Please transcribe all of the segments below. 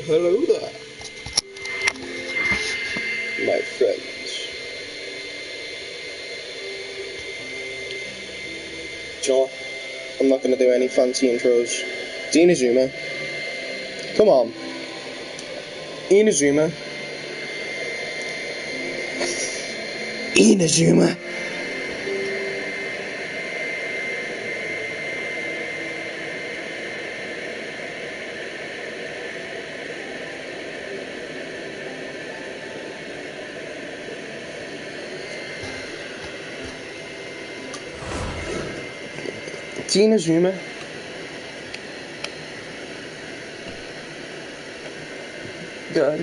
hello there, my friends. Do you know what? I'm not going to do any fancy intros. It's Inazuma. Come on. Inazuma. Inazuma. It's Inazuma. God.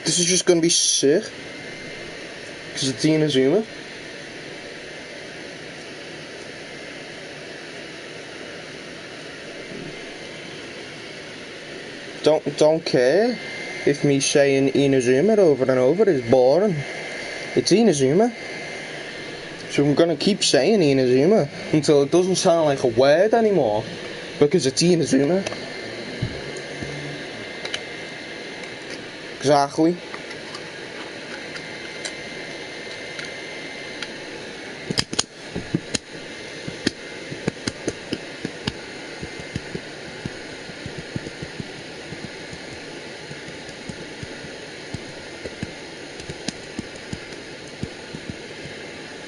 This is just gonna be sick. Because it's Inazuma. Don't care if me saying Inazuma over and over is boring. It's Inazuma. So I'm gonna keep saying Inazuma until it doesn't sound like a word anymore. Because it's Inazuma. Exactly.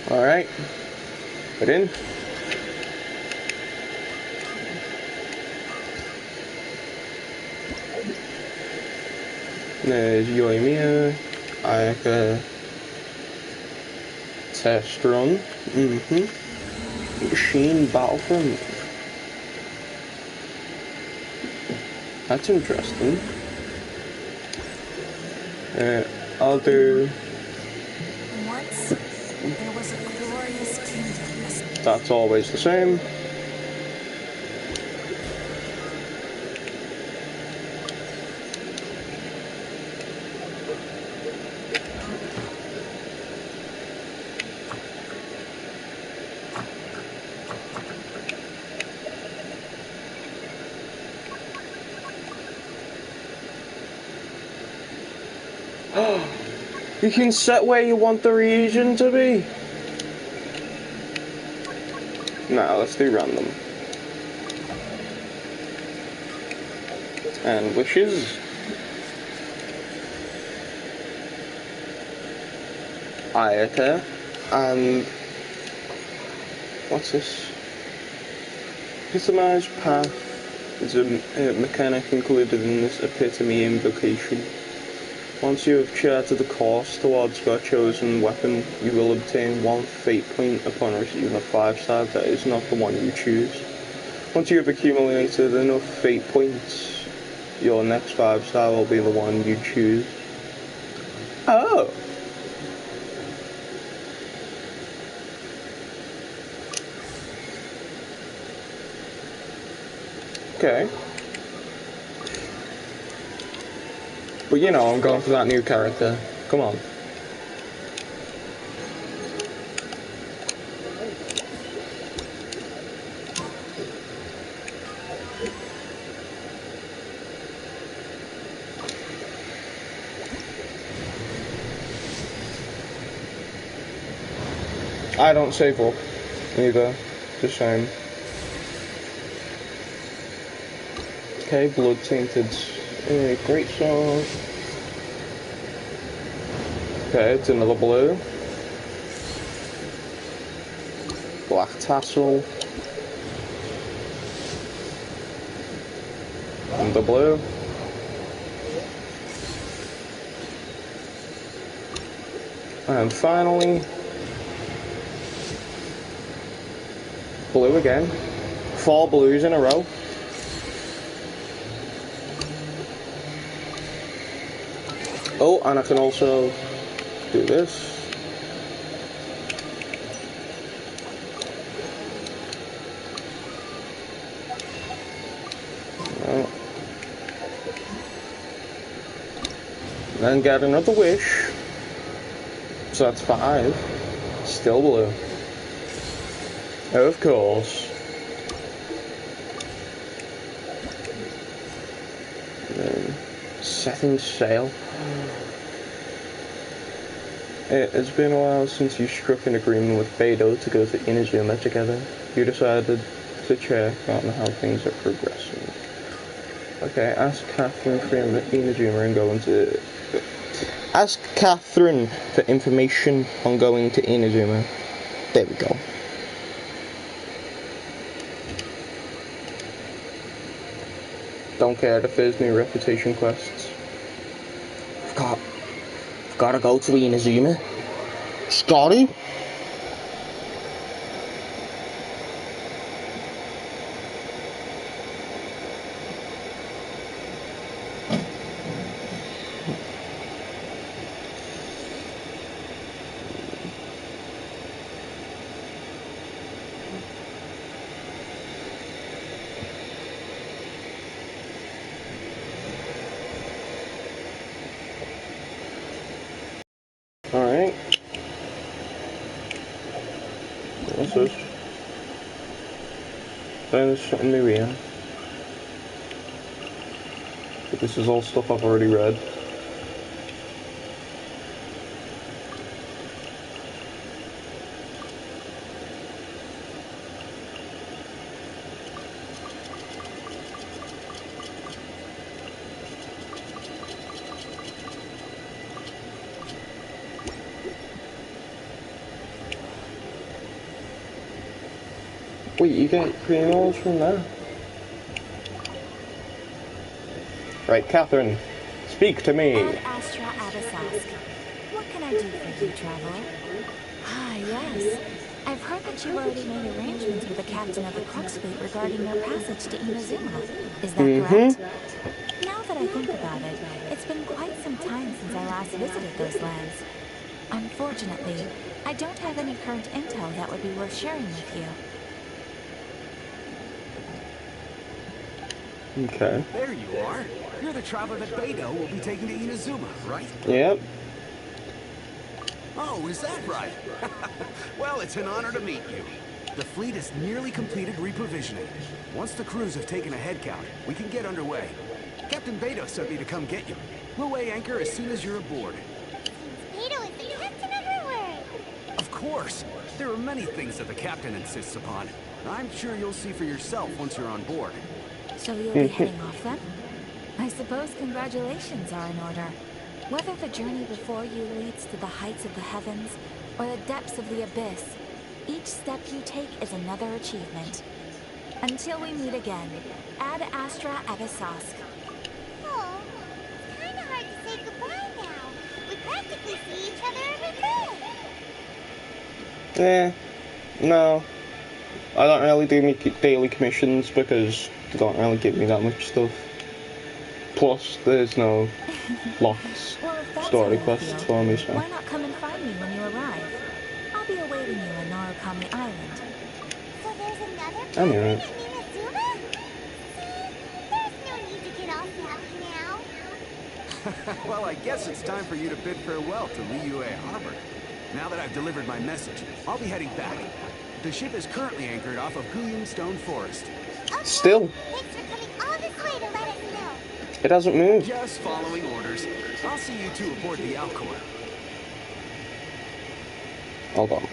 Alright. Put in. There's Yoimiya. INAZUMAAAAAAAAA. Test run. Machine Battlefront. That's interesting. I'll do. Once there was a glorious kingdom. That's always the same. You can set where you want the region to be. Nah, let's do random. And wishes. Ayaka. And what's this? Epitomized path is a mechanic included in this epitome invocation. Once you have charted the course towards your chosen weapon, you will obtain 1 fate point upon receiving a 5-star that is not the one you choose. Once you have accumulated enough fate points, your next 5-star will be the one you choose. Oh! Okay. But you know, I'm going for that new character. Come on. I don't save up, either. Just saying. Okay, blood tainted. Great sword. Okay, it's another blue. Black tassel. And the blue. And finally, blue again. 4 blues in a row. Oh, and I can also do this. Oh. Then get another wish. So that's 5. Still blue. Of course. Setting sail. It has been a while since you struck an agreement with Beidou to go to Inazuma together. You decided to check on how things are progressing. Okay, ask Catherine for Inazuma and go into... Ask Catherine for information on going to Inazuma. There we go. Don't care if there's new reputation quests. I've gotta go to Inazuma. Scotty? Alright. What's this? There's something new here. But this is all stuff I've already read. Wait, you get emails from there? Right, Catherine, speak to me. INAZUMAAAAAAAAAAA. What can I do for you, traveler? Ah, yes. I've heard that you've already made arrangements with the captain of the Crux fleet regarding their passage to Inazuma. Is that correct? Now that I think about it, it's been quite some time since I last visited those lands. Unfortunately, I don't have any current intel that would be worth sharing with you. Okay. There you are. You're the traveler that Beidou will be taking to Inazuma, right? Yep. Oh, is that right? Well, it's an honor to meet you. The fleet has nearly completed reprovisioning. Once the crews have taken a head count, we can get underway. Captain Beidou sent me to come get you. We'll weigh anchor as soon as you're aboard. Beidou is the captain of her word. Of course. There are many things that the captain insists upon. I'm sure you'll see for yourself once you're on board. So you'll be heading off then? I suppose congratulations are in order. Whether the journey before you leads to the heights of the heavens or the depths of the abyss, each step you take is another achievement. Until we meet again, Ad Astra Abyssosque. Oh, it's kind of hard to say goodbye now. We practically see each other every day. No. I don't really do daily commissions because they don't really give me that much stuff. Plus, there's no locked story quests for me, so... Why not come and find me when you arrive? I'll be awaiting you in Narukami Island. So there's another I knew captain it. in Inazuma? See, there's no need to get all sappy now. Well, I guess it's time for you to bid farewell to Liyue Harbor. Now that I've delivered my message, I'll be heading back. The ship is currently anchored off of Guyun Stone Forest. Okay. Still, Thanks for coming all this way to let us know. it hasn't moved. Just following orders. I'll see you two aboard the Alcor. Hold on.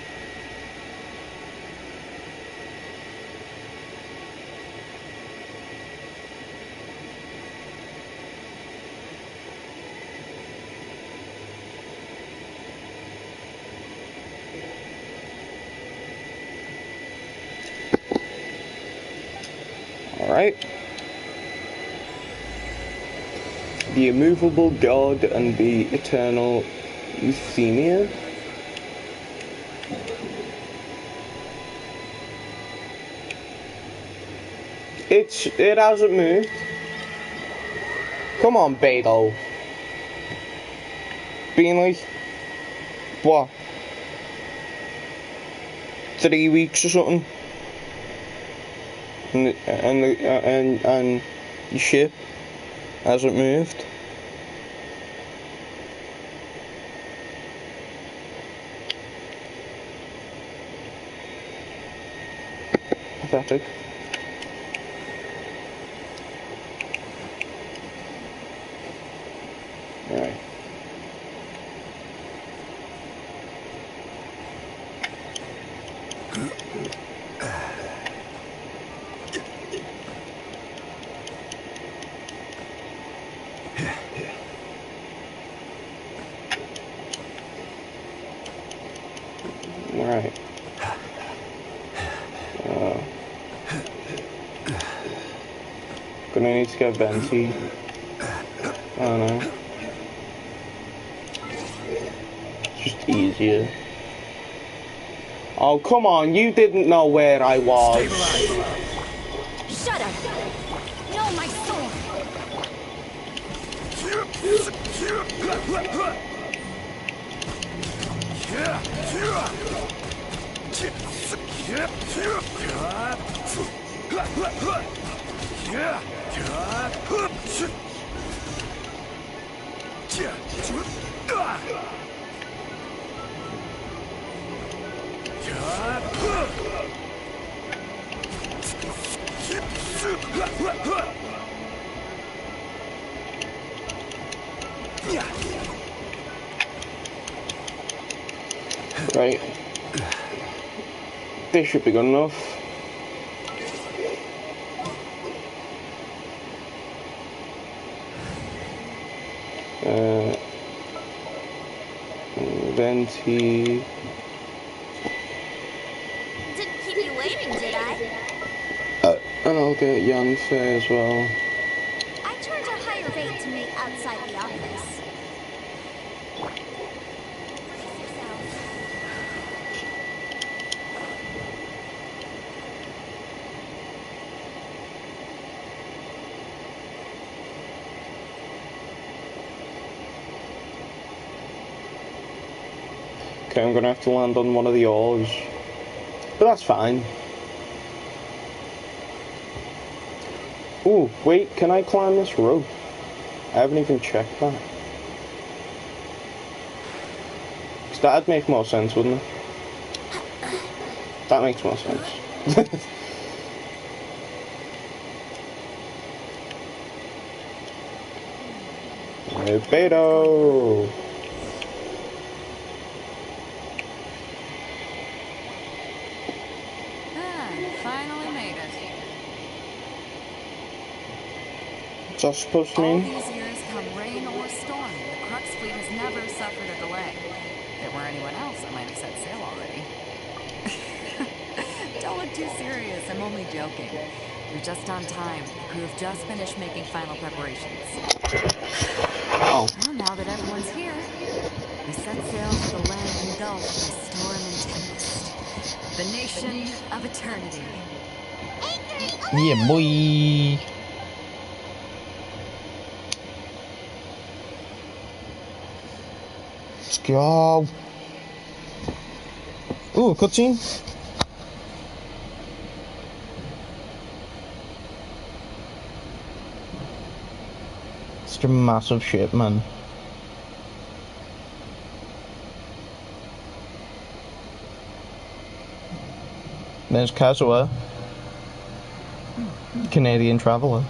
Alright. The immovable God and the eternal Euthymia. It hasn't moved. Come on, Beidou. Been like, what? 3 weeks or something? And the ship hasn't moved. Pathetic. Right. Alright. Gonna need to get Venti. I don't know. It's just easier. Oh, come on, you didn't know where I was. Shut up! No, my sword! Right. This should be good enough. Venti. Didn't keep you waiting, did I? And I'll get Yanfei as well. I charge a higher rate to meet outside the office. Brace yourself. Okay, I'm gonna have to land on one of the oars. But that's fine. Ooh, wait, can I climb this rope? I haven't even checked that. 'Cause that'd make more sense, wouldn't it? That makes more sense. Beto! Finally made it. What's that supposed to All mean? these years, come rain or storm, the Crux fleet has never suffered a delay. If there were anyone else, I might have set sail already. Don't look too serious, I'm only joking. You're just on time. The crew have just finished making final preparations. Oh. Well, now that everyone's here, we set sail for the land engulfed by storm and tempest. The nation of eternity. Yeah, boy. Let's go. Ooh, cutscene. Such a massive ship, man. There's Kazuha, Canadian traveller.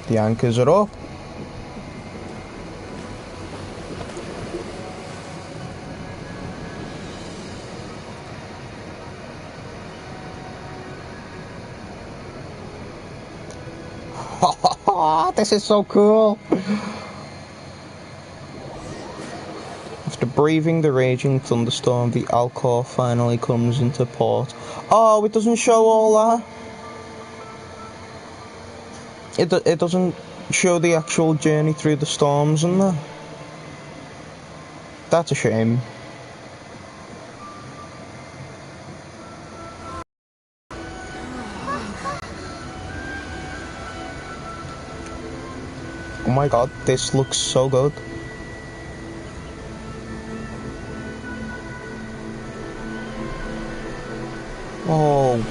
The anchors are up. This is so cool. After braving the raging thunderstorm, the Alcor finally comes into port. Oh, it doesn't show all that. It doesn't show the actual journey through the storms and that. That's a shame. Oh my god, this looks so good. Oh.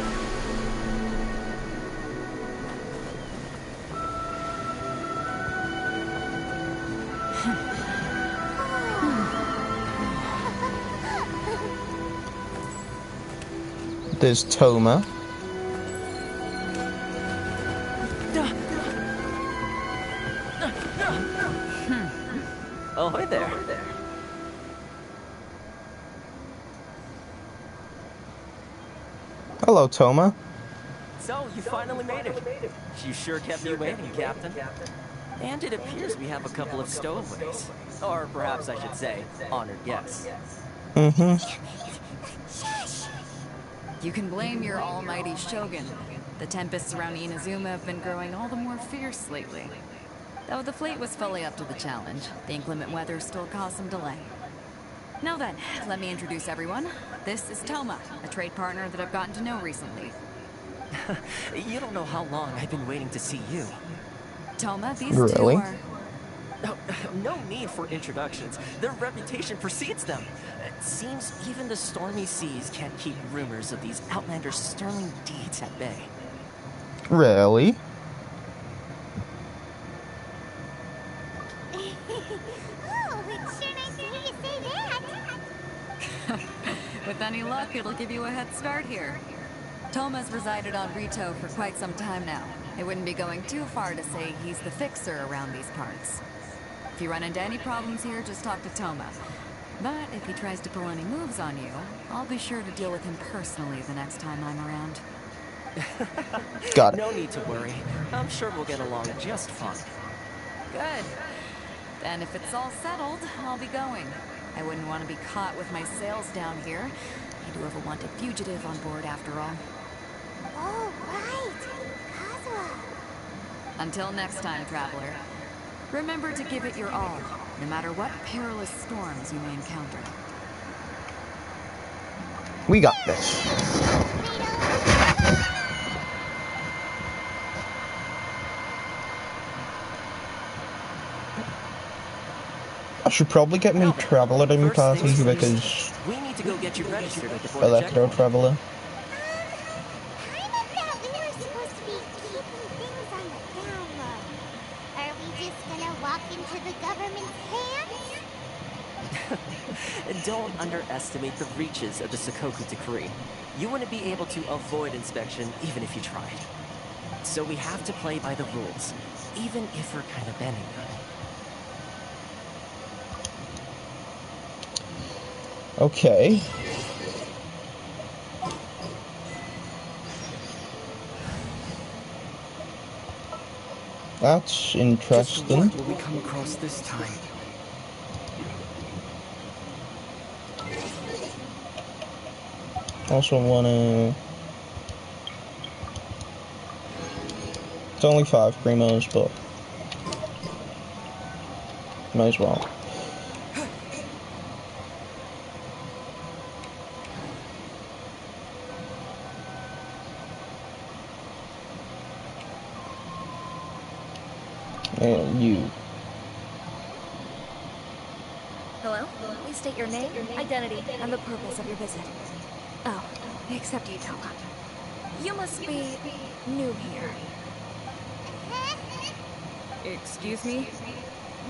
There's Toma. Oh, hi there. Hello, Toma. So, you finally made it. You sure kept me waiting, Captain. And it appears we have a couple of stowaways. Or perhaps I should say, honored guests. You can blame your almighty Shogun. The tempests around Inazuma have been growing all the more fierce lately. Though the fleet was fully up to the challenge, the inclement weather still caused some delay. Now then, let me introduce everyone. This is Toma, a trade partner that I've gotten to know recently. You don't know how long I've been waiting to see you. Toma, these two Really? are... Oh, no need for introductions. Their reputation precedes them. It seems even the stormy seas can't keep rumors of these Outlanders' sterling deeds at bay. Really? Oh, it's sure nice to hear you say that. With any luck, it'll give you a head start here. Toma's resided on Rito for quite some time now. It wouldn't be going too far to say he's the fixer around these parts. If you run into any problems here, just talk to Toma. But if he tries to pull any moves on you, I'll be sure to deal with him personally the next time I'm around. Got it. No need to worry. I'm sure we'll get along just fine. Good. Then if it's all settled, I'll be going. I wouldn't want to be caught with my sails down here. I do have a wanted fugitive on board after all. Oh, right. Kazuha. Until next time, traveler. Remember to give it your all, no matter what perilous storms you may encounter. We got this. I should probably get me Traveler in my First party things because first, we need to go get you registered at the border Electro checkpoint. Traveler. Kinda thought we were supposed to be keeping things on the down low. Are we just gonna walk into the government's hands? Don't underestimate the reaches of the Sakoku Decree. You wouldn't be able to avoid inspection even if you tried. So we have to play by the rules, even if we're kind of bending them. Okay. That's Just interesting. what will we come across this time? Also wanna... It's only 5 primos, but... Might as well. And you. Hello? Please state your name, identity, and the purpose of your visit. Oh, except you, Toma. You must be new here. Excuse me?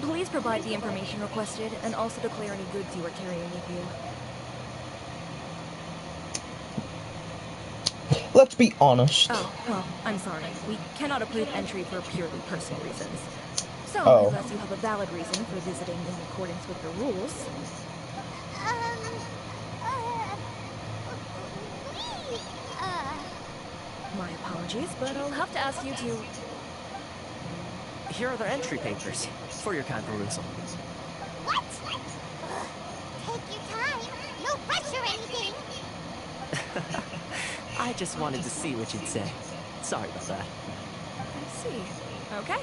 Please provide the information requested and also declare any goods you are carrying with you. Let's be honest. Oh, well, I'm sorry. We cannot approve entry for purely personal reasons. So, Oh. unless you have a valid reason for visiting in accordance with the rules... We, My apologies, but I'll have to ask you to... Here are the entry papers for your kind perusal. what? Take your time. No rush or anything. I just wanted to see what you'd say. Sorry about that. I see. Okay.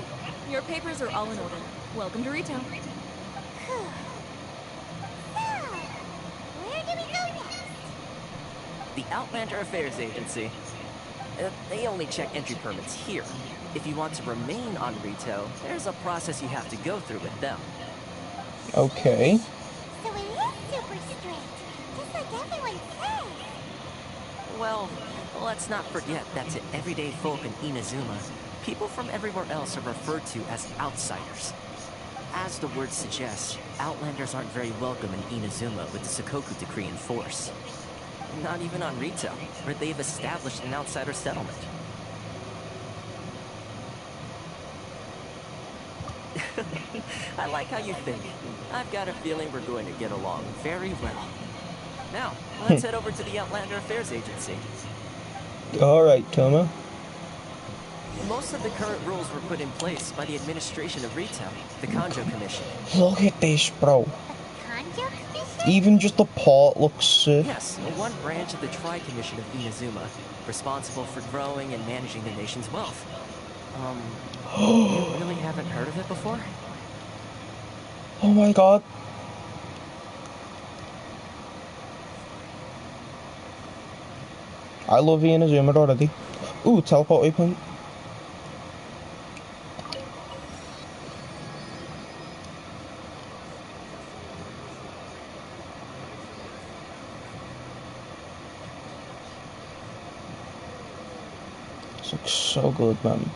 Your papers are all in order. Welcome to Retail. So, where do we go next? The Outlander Affairs Agency. They only check entry permits here. If you want to remain on Rito, there's a process you have to go through with them. Okay. So it is super strict, just like everyone says. Well, let's not forget that to everyday folk in Inazuma, people from everywhere else are referred to as outsiders. As the word suggests, Outlanders aren't very welcome in Inazuma with the Sakoku Decree in force. Not even on Rito, where they've established an outsider settlement. I like how you think. I've got a feeling we're going to get along very well. Now, let's head over to the Outlander Affairs Agency. Alright, Toma. Most of the current rules were put in place by the administration of Rito, the Kanjo Commission. Look at this, bro. Kanjo Commission? Even just the port looks sick. Yes, one branch of the Tri-Commission of Inazuma, responsible for growing and managing the nation's wealth. You really haven't heard of it before? Oh my god. I love INAZUMAAAAAAA already. Ooh, teleport waypoint. This looks so good, man.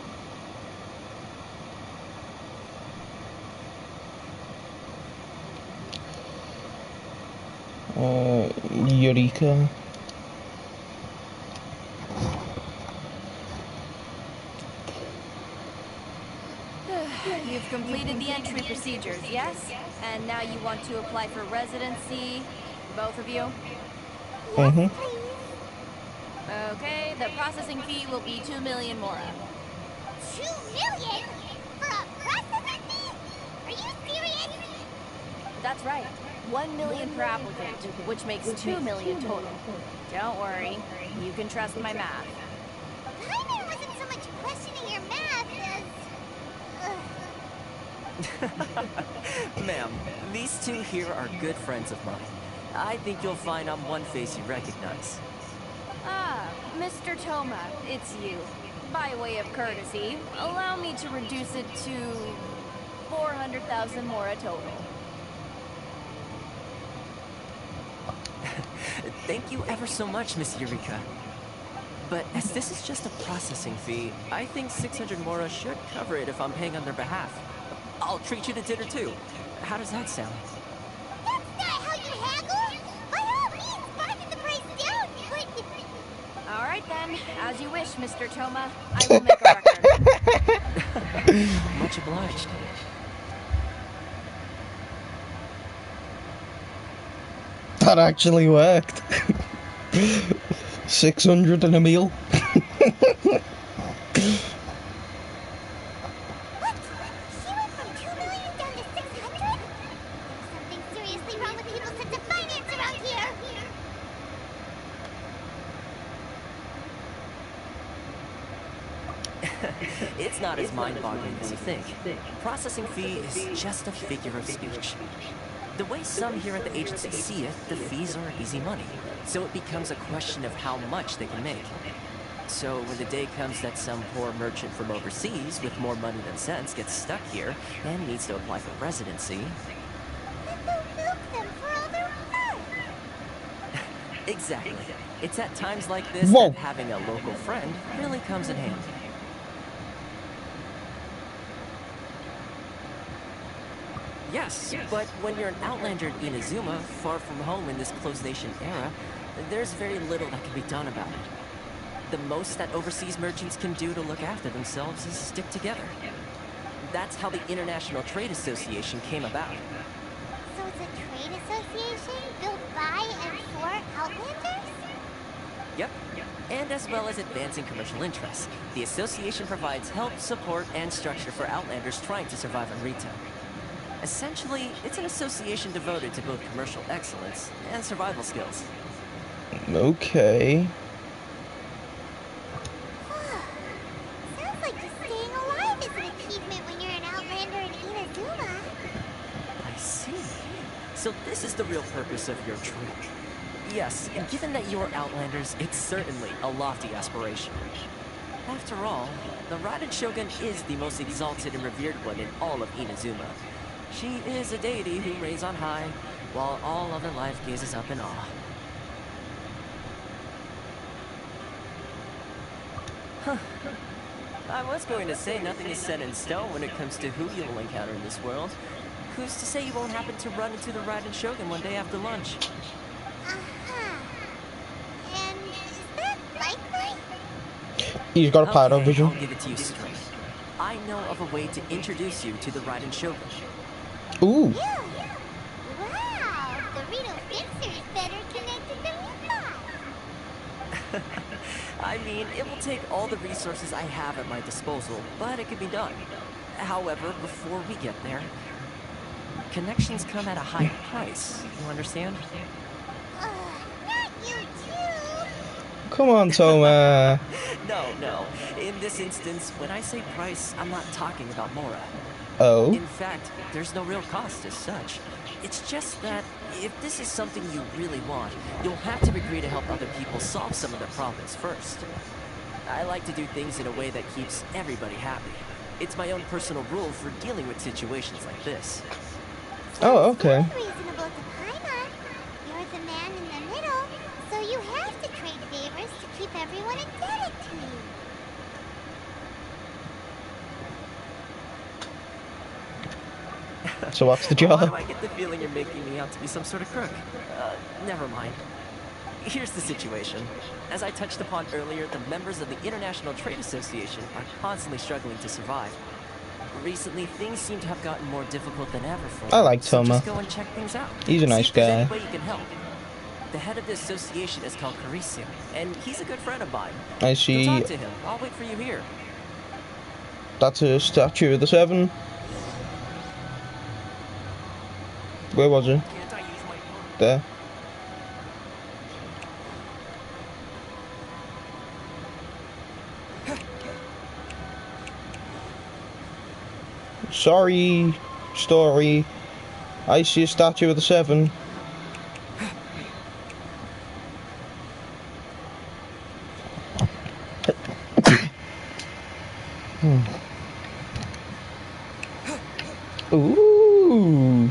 Eureka. You've completed the entry procedures, yes? And now you want to apply for residency, both of you? Mm-hmm. Okay, the processing fee will be 2 million mora. 2 million? For a processing fee? Are you serious? That's right. 1 million per applicant, which makes 2 million total. Don't worry, you can trust my math. Paimon wasn't so much questioning your math as... Ma'am, these two here are good friends of mine. I think you'll find I'm one face you recognize. Ah, Mr. Toma, it's you. By way of courtesy, allow me to reduce it to 400,000 mora total. Thank you ever so much, Miss Eureka. But as this is just a processing fee, I think 600 mora should cover it if I'm paying on their behalf. I'll treat you to dinner too. How does that sound? That's not how you haggle! By all means, bargain the price down, but... All right then, as you wish, Mr. Toma. I will make a record. Much obliged. That actually worked. 600 and a meal. What? She went from 2 million down to 600? There's something seriously wrong with people's sense of finance around here! It's not as mind-boggling as you think. Processing fee is just a figure of speech. The way some here at the agency see it, the fees are easy money, so it becomes a question of how much they can make. So when the day comes that some poor merchant from overseas with more money than sense gets stuck here and needs to apply for residency... Then they'll milk them for all they're worth! Exactly. It's at times like this Whoa. that having a local friend really comes in handy. Yes, but when you're an outlander in Inazuma, far from home in this closed nation era, there's very little that can be done about it. The most that overseas merchants can do to look after themselves is stick together. That's how the International Trade Association came about. So it's a trade association built by and for Outlanders? Yep. And as well as advancing commercial interests, the association provides help, support, and structure for Outlanders trying to survive on Rito. Essentially, it's an association devoted to both commercial excellence and survival skills. Okay. Sounds like just staying alive is an achievement when you're an Outlander in Inazuma. I see. So this is the real purpose of your trip. Yes, and given that you're Outlanders, it's certainly a lofty aspiration. After all, the Raiden Shogun is the most exalted and revered one in all of Inazuma. She is a deity who reigns on high, while all other life gazes up in awe. Huh. I was going to say nothing is set in stone when it comes to who you'll encounter in this world. Who's to say you won't happen to run into the Raiden Shogun one day after lunch? Aha! He's got a pyro Okay, vision. I'll give it to you straight. I know of a way to introduce you to the Raiden Shogun. Ooh. Wow, the Rito Fixer is better connected than we thought. I mean, it will take all the resources I have at my disposal, but it can be done. However, before we get there, connections come at a high price. You understand? Not you too. Come on, Toma. No. In this instance, when I say price, I'm not talking about Mora. Oh. In fact, there's no real cost as such. It's just that if this is something you really want, you'll have to agree to help other people solve some of their problems first. I like to do things in a way that keeps everybody happy. It's my own personal rule for dealing with situations like this. Oh, okay. It's reasonable to Paimon. You're the man in the middle, so you have to trade favors to keep everyone indebted to you. So what's the Why do job? I get the feeling you're making me out to be some sort of crook? Never mind. Here's the situation. As I touched upon earlier, the members of the International Trade Association are constantly struggling to survive. Recently, things seem to have gotten more difficult than ever for them. I like So Toma. just go and check things out. He's a See nice if there's guy. any way you can help. The head of the association is called Carissio, and he's a good friend of mine. I Go see. talk to him. I'll wait for you here. That's a statue of the Seven. Where was it? Can't I use my phone? There. Sorry, story. I see a statue of the Seven. Ooh. Ooh.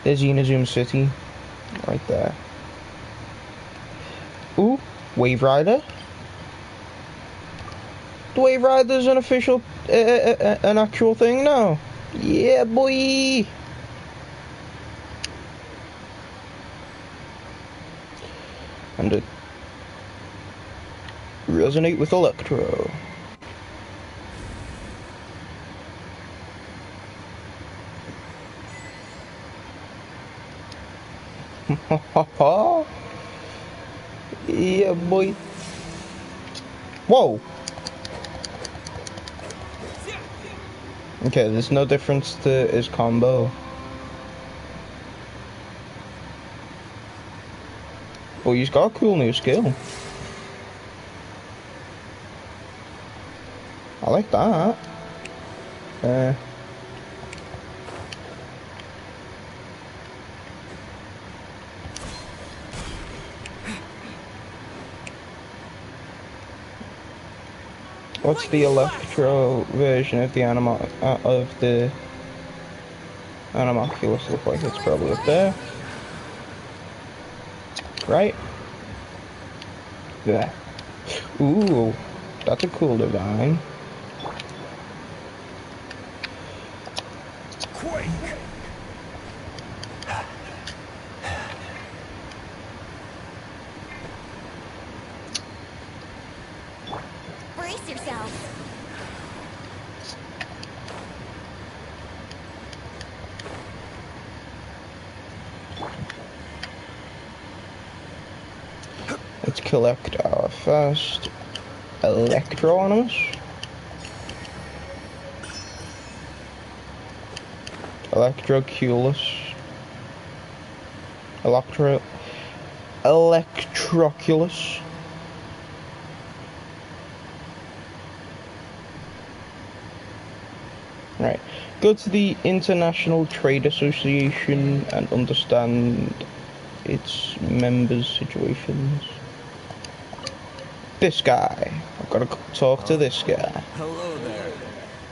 There's INAZUMAAAAA City, right there. Ooh, Wave Rider. The Wave Rider's an official, an actual thing now. Yeah, boy. And it resonate with Electro. Yeah, boy. Whoa. Okay, there's no difference to his combo. But he's got a cool new skill. I like that. What's the Electro version of the Animalculus look like? It's probably up there. Right? There. Ooh, that's a cool design. Quake! Brace yourselves. Let's collect our first Electro Animus. Electroculus. Electroculus. Right. Go to the International Trade Association and understand its members' situations. This guy. I've got to talk to this guy. Hello there.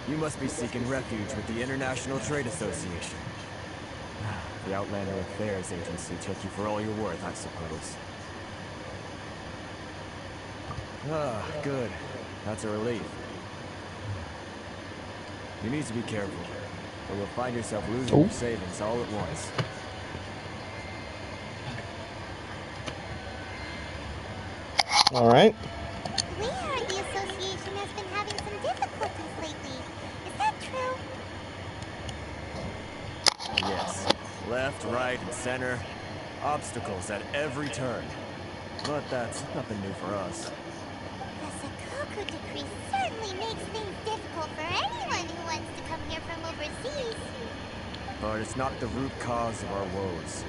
You must be seeking refuge with the International Trade Association. The Outlander Affairs Agency took you for all you're worth, I suppose. Ah, good. That's a relief. You need to be careful, or you'll find yourself losing your savings all at once. Alright. We heard the association has been having some difficulties lately. Is that true? Yes. Left, right, and center. Obstacles at every turn. But that's nothing new for us. The Sakoku decree certainly makes things difficult for anyone who wants to come here from overseas. But it's not the root cause of our woes.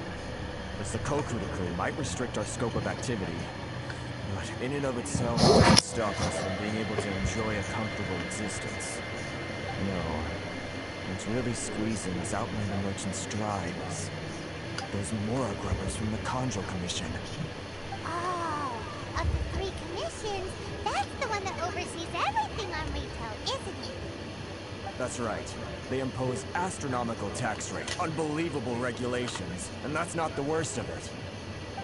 The Sakoku decree might restrict our scope of activity, but in and of itself, it doesn't stop us from being able to enjoy a comfortable existence. No. What's really squeezing us Outlander merchants dry is those Mora grubbers from the Conjure Commission. Oh, of the 3 commissions, that's the one that oversees everything on retail, isn't it? That's right. They impose astronomical tax rate, unbelievable regulations, and that's not the worst of it.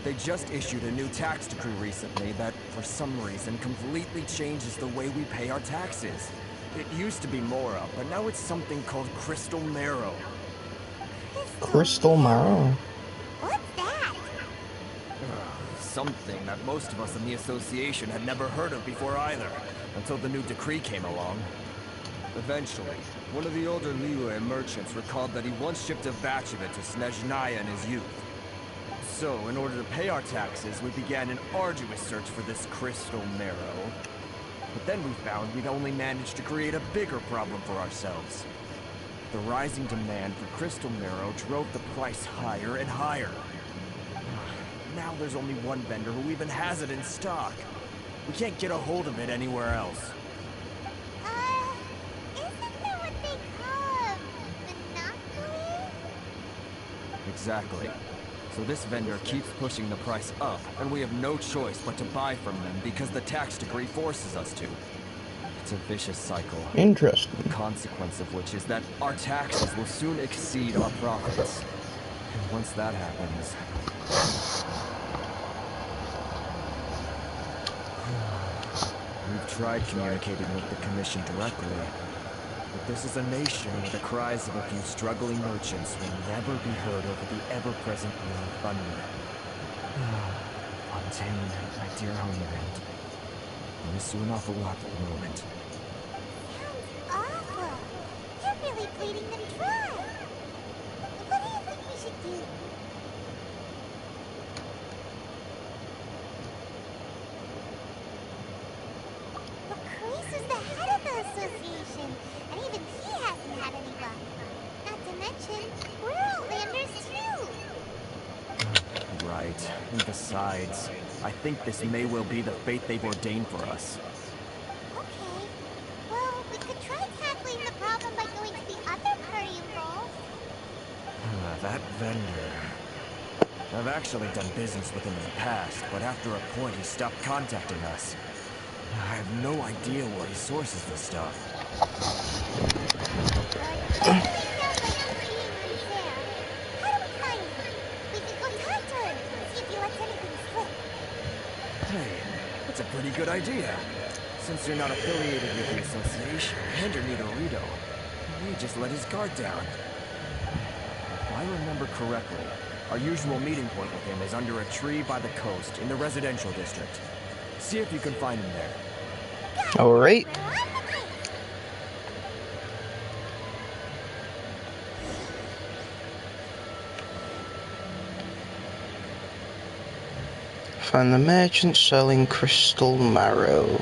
They just issued a new tax decree recently that, for some reason, completely changes the way we pay our taxes. It used to be Mora, but now it's something called Crystal Marrow. Crystal Marrow. What's that? Something that most of us in the association had never heard of before either, until the new decree came along. Eventually, one of the older Liyue merchants recalled that he once shipped a batch of it to Snezhnaya in his youth. So, in order to pay our taxes, we began an arduous search for this Crystal Marrow. But then we found we'd only managed to create a bigger problem for ourselves. The rising demand for Crystal Marrow drove the price higher and higher. Now there's only one vendor who even has it in stock. We can't get a hold of it anywhere else. Isn't that what they call a monopoly? Exactly. So this vendor keeps pushing the price up, and we have no choice but to buy from them because the tax decree forces us to. It's a vicious cycle. Interesting. The consequence of which is that our taxes will soon exceed our profits. And once that happens... We've tried communicating with the Commission directly, but this is a nation where the cries of a few struggling merchants will never be heard over the ever-present roar of thunder. Fontaine, my dear homeland, I miss you an awful lot at the moment. Sounds awful. You're really bleeding them dry. What do you think we should do? Chris is the head of the association, and even he hasn't had any luck. Not to mention, we're Outlanders too. Right. And besides, I think this may well be the fate they've ordained for us. Okay. Well, we could try tackling the problem by going to the other party involved. That vendor... I've actually done business with him in the past, but after a point he stopped contacting us. I have no idea where he sources this stuff. Definitely sounds like he's being unfair. How do we find him? We could go talk to him, see if he lets anything slip. Hey, that's a pretty good idea. Since you're not affiliated with the association and you're new to Rito, you may just let his guard down. If I remember correctly, our usual meeting point with him is under a tree by the coast in the residential district. See if you can find him there. Alright. Find the merchant selling Crystal Marrow.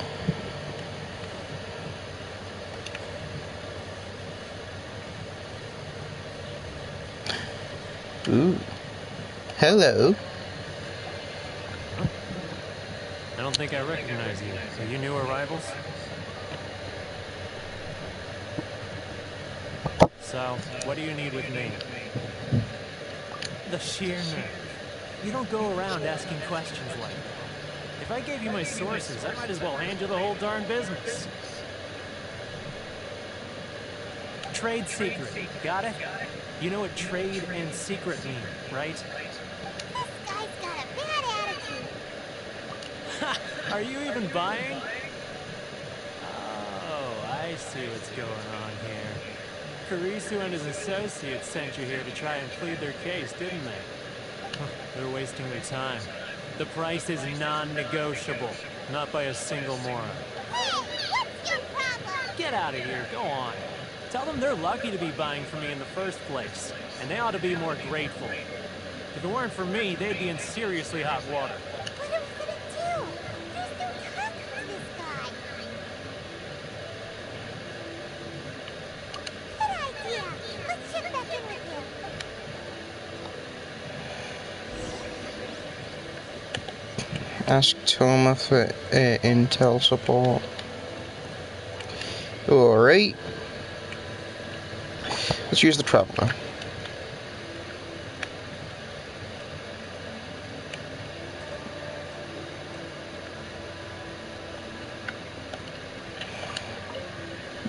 Ooh. Hello. I don't think I recognize you. Are you new arrivals? So, what do you need with me? The sheer nerve. You don't go around asking questions like that. If I gave you my sources, I might as well hand you the whole darn business. Trade secret, got it? You know what trade and secret mean, right? This guy's got a bad attitude. Ha! Are you even buying? Oh, I see what's going on here. Karisu and his associates sent you here to try and plead their case, didn't they? They're wasting their time. The price is non-negotiable, not by a single moron. Hey, what's your problem? Get out of here, go on. Tell them they're lucky to be buying from me in the first place, and they ought to be more grateful. If it weren't for me, they'd be in seriously hot water. What are we gonna do? There's no talking to this guy. Good idea. Let's check back in with him. Ask Toma for intel support. Alright. Let's use the traveler.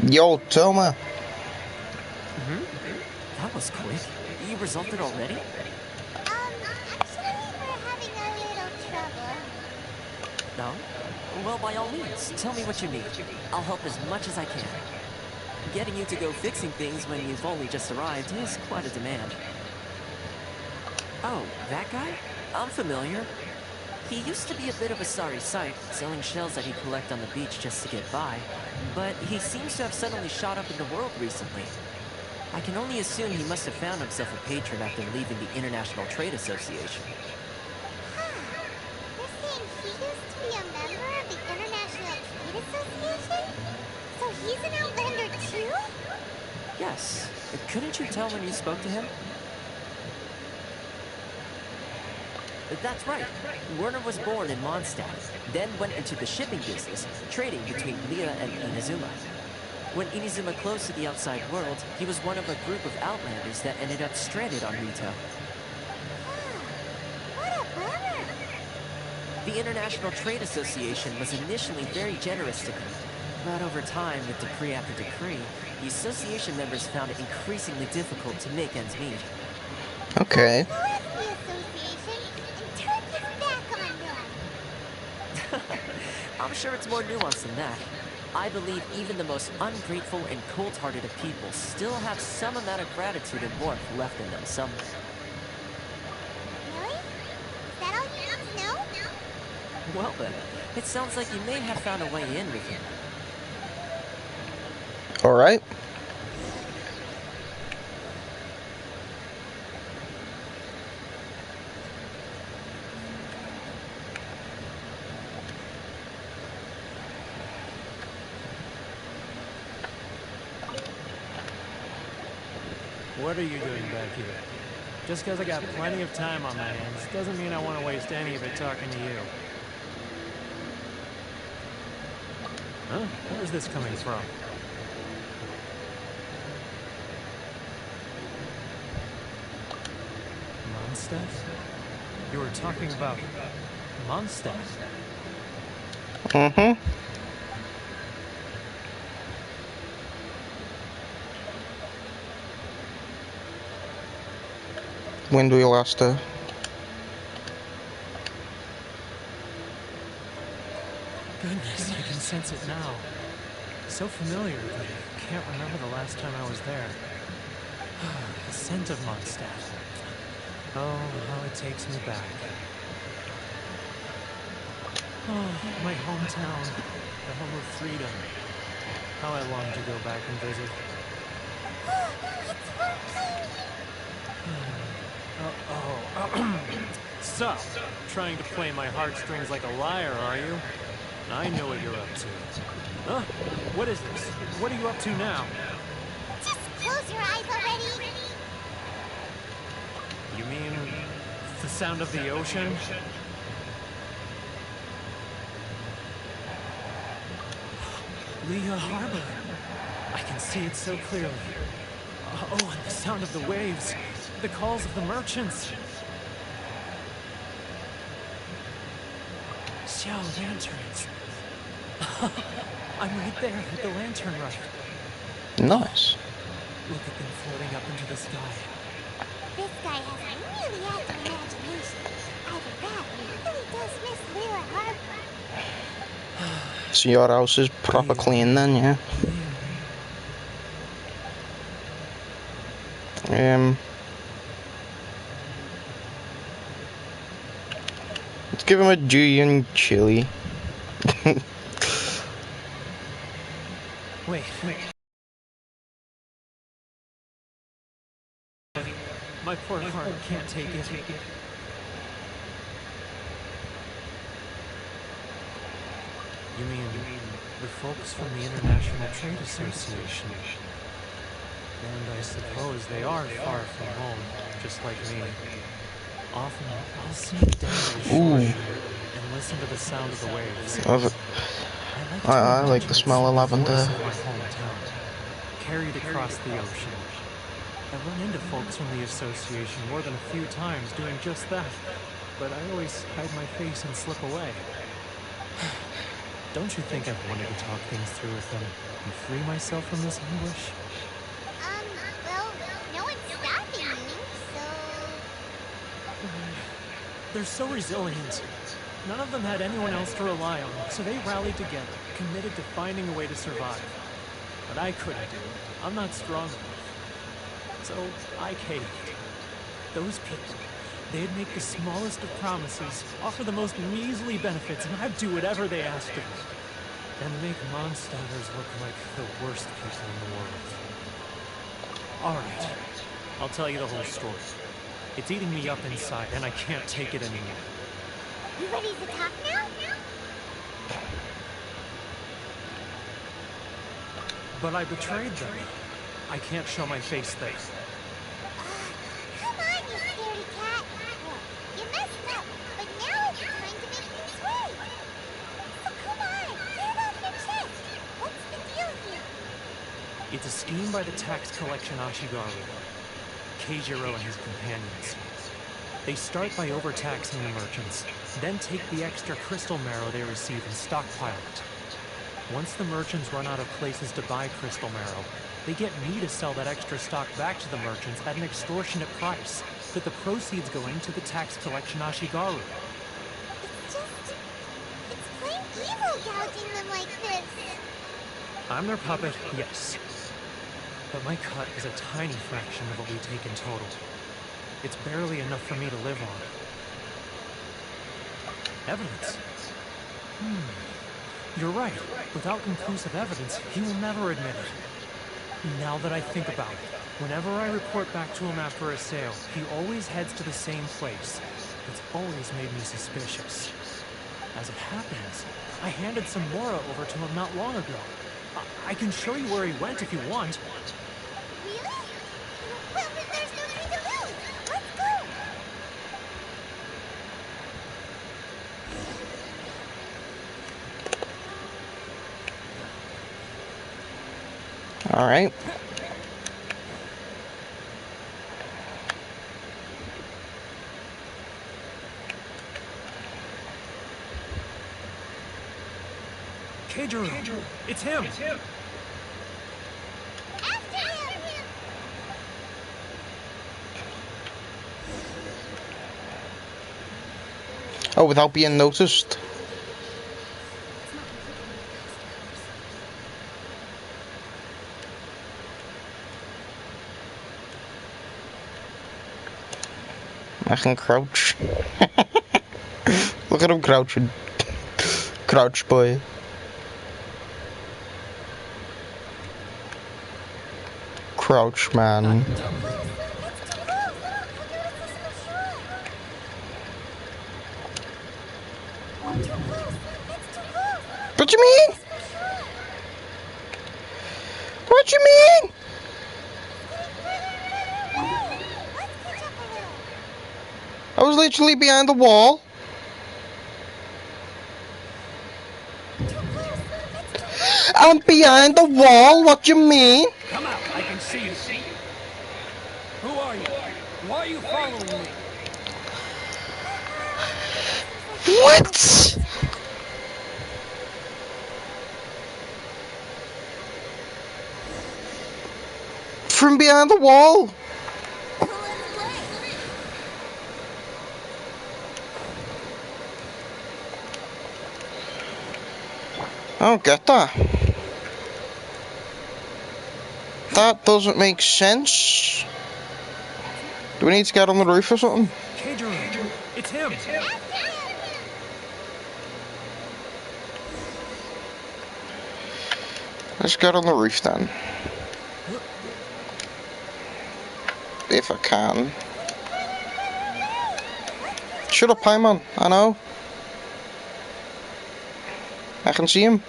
Yo, Toma. That was quick. You resolved it already? Actually, we're having a little trouble. No? Well, by all means, tell me what you need. I'll help as much as I can. Getting you to go fixing things when you've only just arrived is quite a demand. Oh, that guy? I'm familiar. He used to be a bit of a sorry sight, selling shells that he'd collect on the beach just to get by, but he seems to have suddenly shot up in the world recently. I can only assume he must have found himself a patron after leaving the International Trade Association. You're saying he used to be a member of the International Trade Association? So he's an Outlander too? Yes. Couldn't you tell when you spoke to him? That's right. Werner was born in Mondstadt, then went into the shipping business, trading between Leah and Inazuma. When Inazuma closed to the outside world, he was one of a group of Outlanders that ended up stranded on Rito. What a bummer! The International Trade Association was initially very generous to him, but over time, with decree after decree, the association members found it increasingly difficult to make ends meet. Okay. Who is the association and turned his back on them? I'm sure it's more nuanced than that. I believe even the most ungrateful and cold-hearted of people still have some amount of gratitude and warmth left in them somewhere. Really? Is that all you need to know? Well then, it sounds like you may have found a way in with him. Alright. What are you doing back here? Just because I got plenty of time on my hands doesn't mean I want to waste any of it talking to you. Huh? Where's this coming from? Mondstadt? You were talking about Mondstadt? Mm-hmm. When do we last Goodness, I can sense it now. So familiar, but I can't remember the last time I was there. The scent of Mondstadt. Oh, how it takes me back. Oh, my hometown. The home of freedom. How I long to go back and visit. It's working! So, trying to play my heartstrings like a liar, are you? I know what you're up to. Huh? What is this? What are you up to now? Just close your eyes already! You mean the sound of the ocean? Leah Harbor. I can see it so clearly. Oh, and the sound of the waves. The calls of the merchants. Xiao lanterns. I'm right there at the lantern rite. Nice. Look at them floating up into the sky. This guy has a really active imagination. Either that or he really does miss Leela Harbor. So your house is proper clean then, yeah? Let's give him a Julian chili. Wait. My poor heart can't take it. You mean the folks from the International Trade Association? And I suppose they are far from home, just like me. Often, I'll sneak down to the shore and listen to the sound of the waves. I like the smell of lavender. The voice of my hometown, carried across the ocean. I've run into folks from the association more than a few times doing just that, but I always hide my face and slip away. Don't you think I've wanted to talk things through with them and free myself from this anguish? Well, no one's stopping you, so... They're so resilient. None of them had anyone else to rely on, so they rallied together, committed to finding a way to survive. But I couldn't do it. I'm not strong enough. So I caved. Those people, they'd make the smallest of promises, offer the most measly benefits, and I'd do whatever they asked of me. And make monsters look like the worst people in the world. Alright, I'll tell you the whole story. It's eating me up inside, and I can't take it anymore. You ready to talk now? But I betrayed them. I can't show my face there. Come on, you scaredy cat. You messed up, but now it's time to make things right. So come on, get it off your chest. What's the deal here? It's a scheme by the tax collection Ashigaru, Keijiro and his companions. They start by overtaxing the merchants, then take the extra crystal marrow they receive and stockpile it. Once the merchants run out of places to buy crystal marrow, they get me to sell that extra stock back to the merchants at an extortionate price, with the proceeds going to the tax collection Ashigaru. It's plain evil gouging them like this. I'm their puppet, yes. But my cut is a tiny fraction of what we take in total. It's barely enough for me to live on. Evidence? You're right. Without conclusive evidence, he will never admit it. Now that I think about it, whenever I report back to him after a sale, he always heads to the same place. It's always made me suspicious. As it happens, I handed some Mora over to him not long ago. I can show you where he went if you want. Really? Well, then there's no time to lose. Let's go! All right. Keijiro, it's him. After him! Oh, without being noticed. I can crouch. Look at him crouching. Crouch boy. Crouch man. What you mean? What you mean? I was literally behind the wall. I'm behind the wall, what do you mean? Come out, I can see you. Who are you? Why are you following me? What? from behind the wall. I don't get that. That doesn't make sense. Do we need to get on the roof or something? Pedro, it's him. Let's get on the roof then. If I can. Shut up, Paimon. I know. I can see him.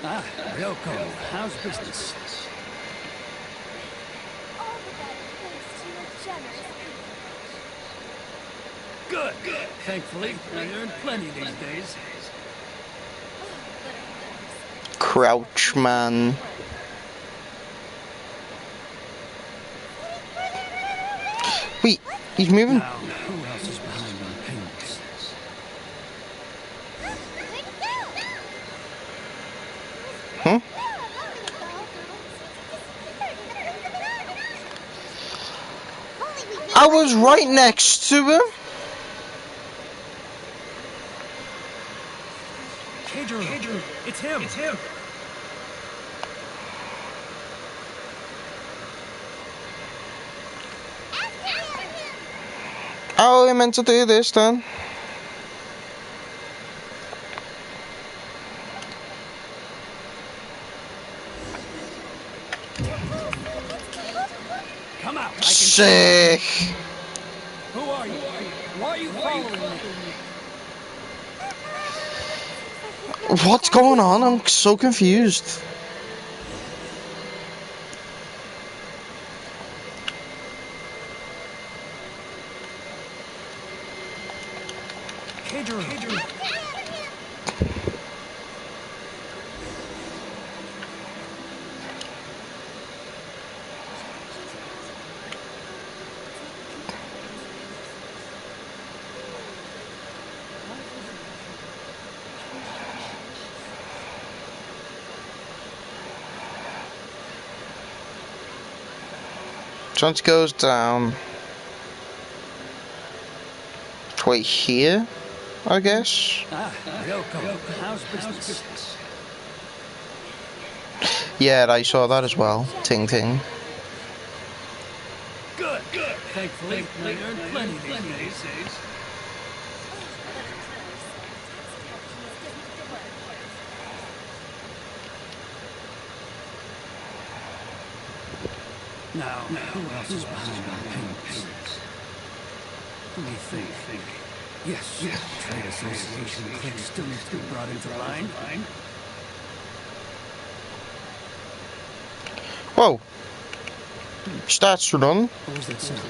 Ah, Ryoko, how's business? All the better thanks to your generous patronage. Good. Thankfully, I earn plenty these days. Crouch, man. Wait, he's moving. Now, who else is behind our payments? Huh? I was right next to him. Pedro, it's him. It's him. Oh, I meant to do this then. Come out. Sick. Who are you? Why are you following me? What's going on? I'm so confused. Pedro. Once it goes down. Wait, here? I guess? Ah, Ryoko, how's business? Yeah, I saw that as well. Ting ting. Good. Thankfully, I earn plenty these days. Now, who else is behind our payments? Let me think. Yes, trade association clique still needs to be brought into line. Whoa. Stats are done. What was that sound?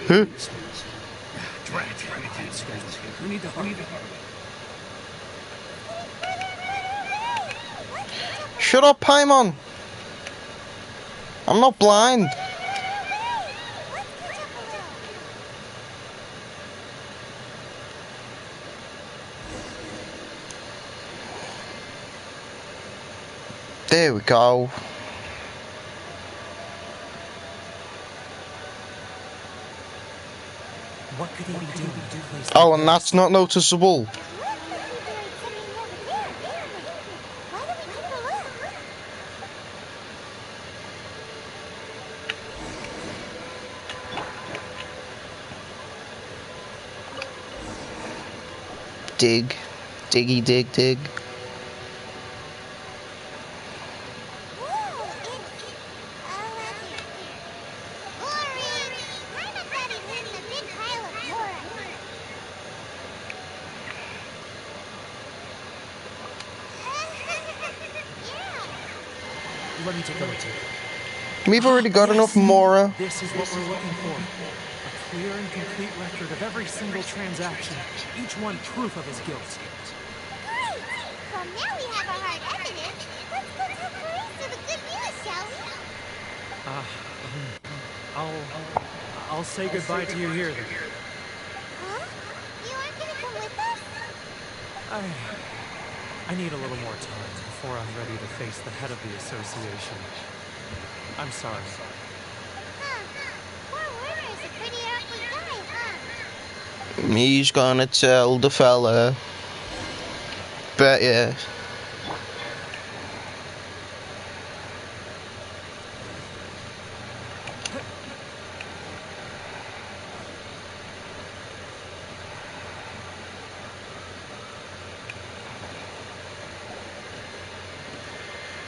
Huh? Drat. We need to hurry. Shut up, Paimon. I'm not blind. There we go. What could he be doing to place Oh, and that's not noticeable. Dig. Diggy dig dig. Let me take a look. We've already got enough Mora. This is what we're looking for. A clear and complete record of every single transaction, each one proof of his guilt. Great! Well, now we have our hard evidence. Let's go tell Carissa the good news, shall shall we? I'll say goodbye to you here then. Huh? You aren't gonna come with us? I need a little more time before I'm ready to face the head of the association. I'm sorry. Huh. Poor Werner's a pretty awkward guy, huh? He's gonna tell the fella. Bet yeah.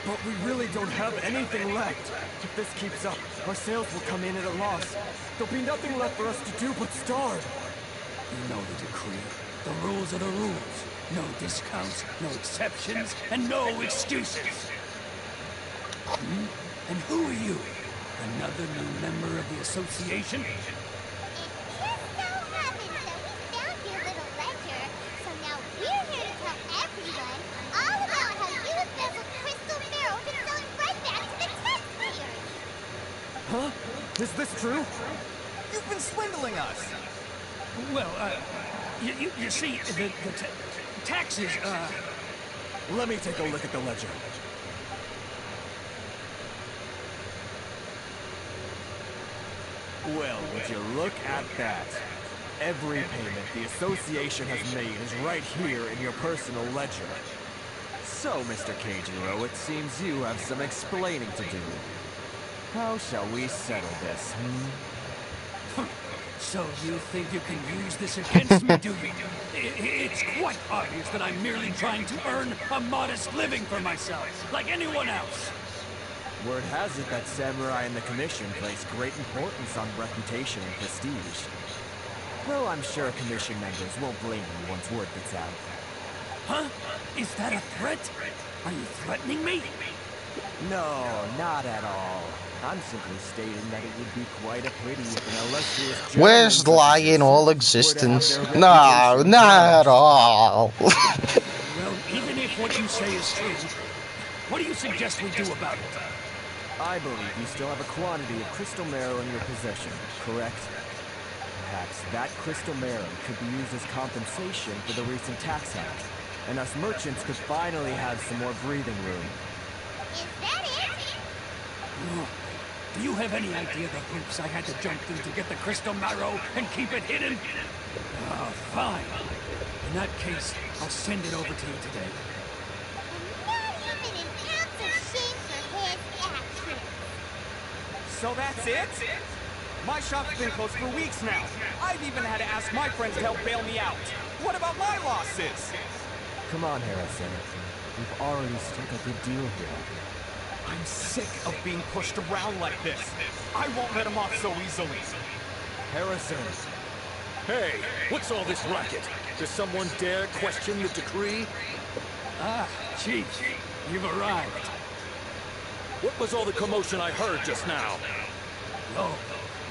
But we really don't have anything left. If this keeps up, our sales will come in at a loss. There'll be nothing left for us to do but starve. You know the decree. The rules are the rules. No discounts, no exceptions, and no excuses. And who are you? Another new member of the association? It just so happens that we found your little ledger, so now we're here to tell everyone all about how you embezzled crystal marrow to sell it right back to the taxpayers. Huh? Is this true? You've been swindling us! Well, you see, the taxes, Let me take a look at the ledger. Well, would you look at that? Every payment the association has made is right here in your personal ledger. So, Mr. Keijiro, it seems you have some explaining to do. How shall we settle this, So you think you can use this against me, do you? It's quite obvious that I'm merely trying to earn a modest living for myself, like anyone else. Word has it that samurai and the commission place great importance on reputation and prestige. Though I'm sure commission members won't blame you once word gets out. Huh? Is that a threat? Are you threatening me? No, not at all. I'm simply stating that it would be quite a pity if an illustrious gentleman Where's such as lie in all yourself existence? would have their No, reputation not at tarnished. all. Well, even if what you say is true, what do you suggest we do about it? I believe you still have a quantity of crystal marrow in your possession, correct? Perhaps that crystal marrow could be used as compensation for the recent tax hike, and us merchants could finally have some more breathing room. Is that it? Do you have any idea the hoops I had to jump through to get the crystal marrow and keep it hidden? Oh, fine. In that case, I'll send it over to you today. And not even an ounce of shame for his actions. So that's it? My shop's been closed for weeks now. I've even had to ask my friends to help bail me out. What about my losses? Come on, Harrison. We've already struck a good deal here. I'm sick of being pushed around like this. I won't let him off so easily. Harrison! Hey, what's all this racket? Does someone dare question the decree? Ah, Chief, you've arrived. What was all the commotion I heard just now? Oh,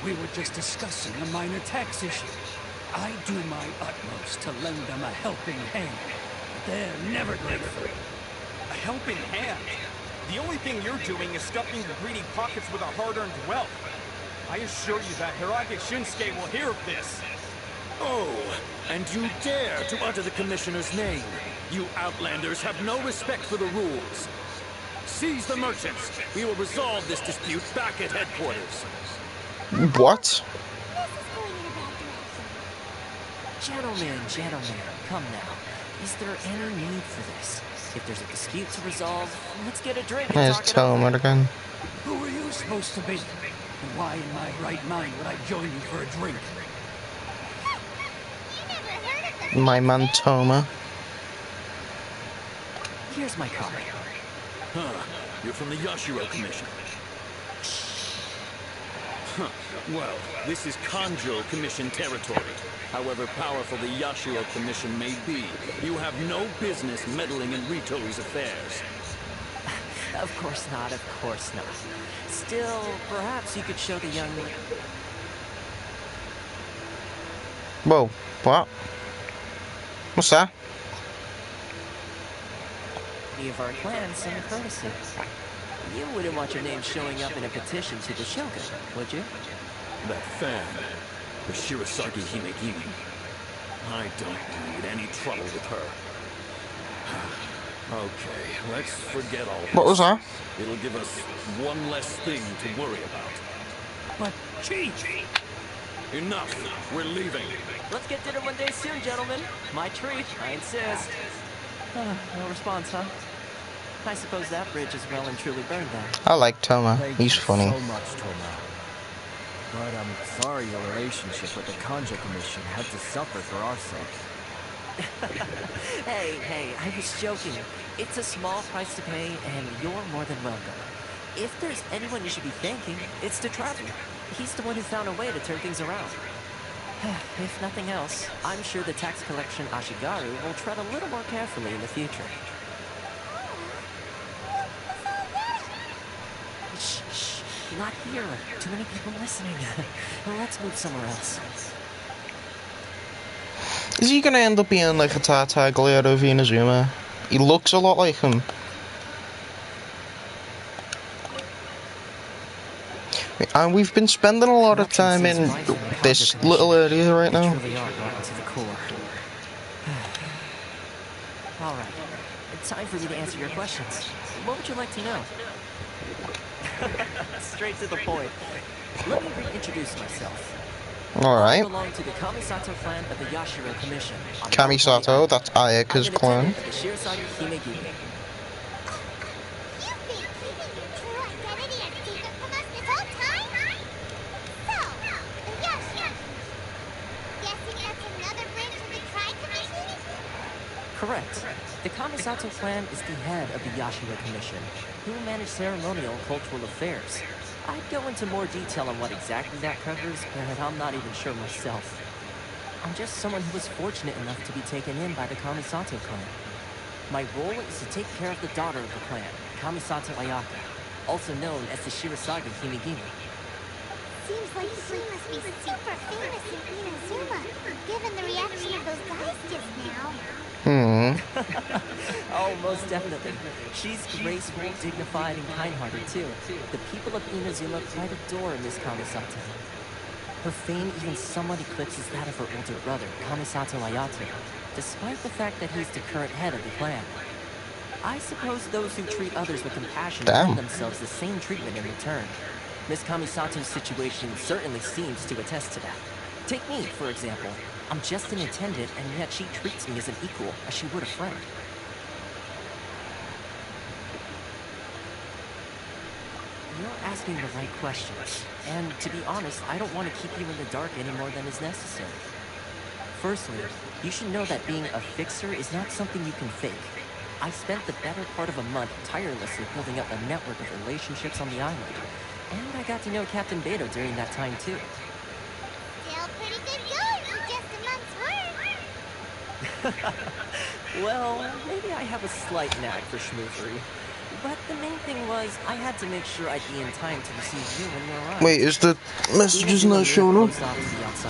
we were just discussing a minor tax issue. I do my utmost to lend them a helping hand, but they're never grateful. A helping hand? The only thing you're doing is stuffing your greedy pockets with our hard-earned wealth. I assure you that Hirage Shinsuke will hear of this. Oh, and you dare to utter the Commissioner's name. You outlanders have no respect for the rules. Seize the merchants. We will resolve this dispute back at headquarters. What? This is going in a bad direction. Gentlemen, come now. Is there any need for this? If there's a dispute to resolve, let's get a drink and There's talk it over. Toma again. Who are you supposed to be? And why in my right mind would I join you for a drink? You never heard of the My man Toma. Here's my card. Huh. You're from the Yashiro Commission. Huh. Well, this is Kanjo Commission territory. However powerful the Yashiro Commission may be, you have no business meddling in Rito's affairs. Of course not, of course not. Still, perhaps you could show the young... Whoa, what? What's that? of our clan some courtesy. You wouldn't want your name showing up in a petition to the Shogun, would you? That fan, the Shirasagi Himegimi. I don't need any trouble with her. Okay, let's forget all this. What was that? It'll give us one less thing to worry about. But, Chief! Enough! We're leaving. Let's get dinner one day soon, gentlemen. My treat, I insist. No response, huh? I suppose that bridge is well and truly burned then. I like Toma. Thank He's you funny. so much, Toma. But I'm sorry your relationship with the Kanjo Commission had to suffer for our sake. Hey, I was joking. It's a small price to pay, and you're more than welcome. If there's anyone you should be thanking, it's the traveler. He's the one who found a way to turn things around. If nothing else, I'm sure the tax collection Ashigaru will tread a little more carefully in the future. Shh, not here. Too many people listening. Let's move somewhere else. Is he gonna end up being like a Tartaglia of Inazuma? He looks a lot like him. And we've been spending a lot of time in this little area right now. Truly are rotten to the core. All right, it's time for me to answer your questions. What would you like to know? Straight to the point. Let me reintroduce myself. Alright. I belong to the Kamisato clan of the Yashiro Commission. Kamisato, that's Ayaka's clan. The Shirasagi Himegimi. You've been keeping your true identity a secret from us this whole time? So, the Yashiro. Guessing that's another branch of the Tri Commission? Correct. The Kamisato clan is the head of the Yashiro Commission, who manage ceremonial and cultural affairs. I'd go into more detail on what exactly that covers, but I'm not even sure myself. I'm just someone who was fortunate enough to be taken in by the Kamisato clan. My role is to take care of the daughter of the clan, Kamisato Ayaka, also known as the Shirasagi Himegimi. Seems like she must be super famous in Inazuma, given the reaction of those guys just now. Oh, most definitely. She's graceful, dignified, and kind-hearted, too. The people of Inazuma quite adore Miss Kamisato. Her fame even somewhat eclipses that of her older brother, Kamisato Ayato, despite the fact that he's the current head of the clan. I suppose those who treat others with compassion earn themselves the same treatment in return. Miss Kamisato's situation certainly seems to attest to that. Take me, for example. I'm just an attendant, and yet she treats me as an equal, as she would a friend. You're asking the right questions, and to be honest, I don't want to keep you in the dark any more than is necessary. Firstly, you should know that being a fixer is not something you can fake. I spent the better part of a month tirelessly building up a network of relationships on the island, and I got to know Captain Beto during that time too. Still pretty good going for just a month's work. Well, maybe I have a slight knack for schmoozery. But the main thing was, I had to make sure I'd be in time to receive you when you arrived. Wait, is the messages not showing up?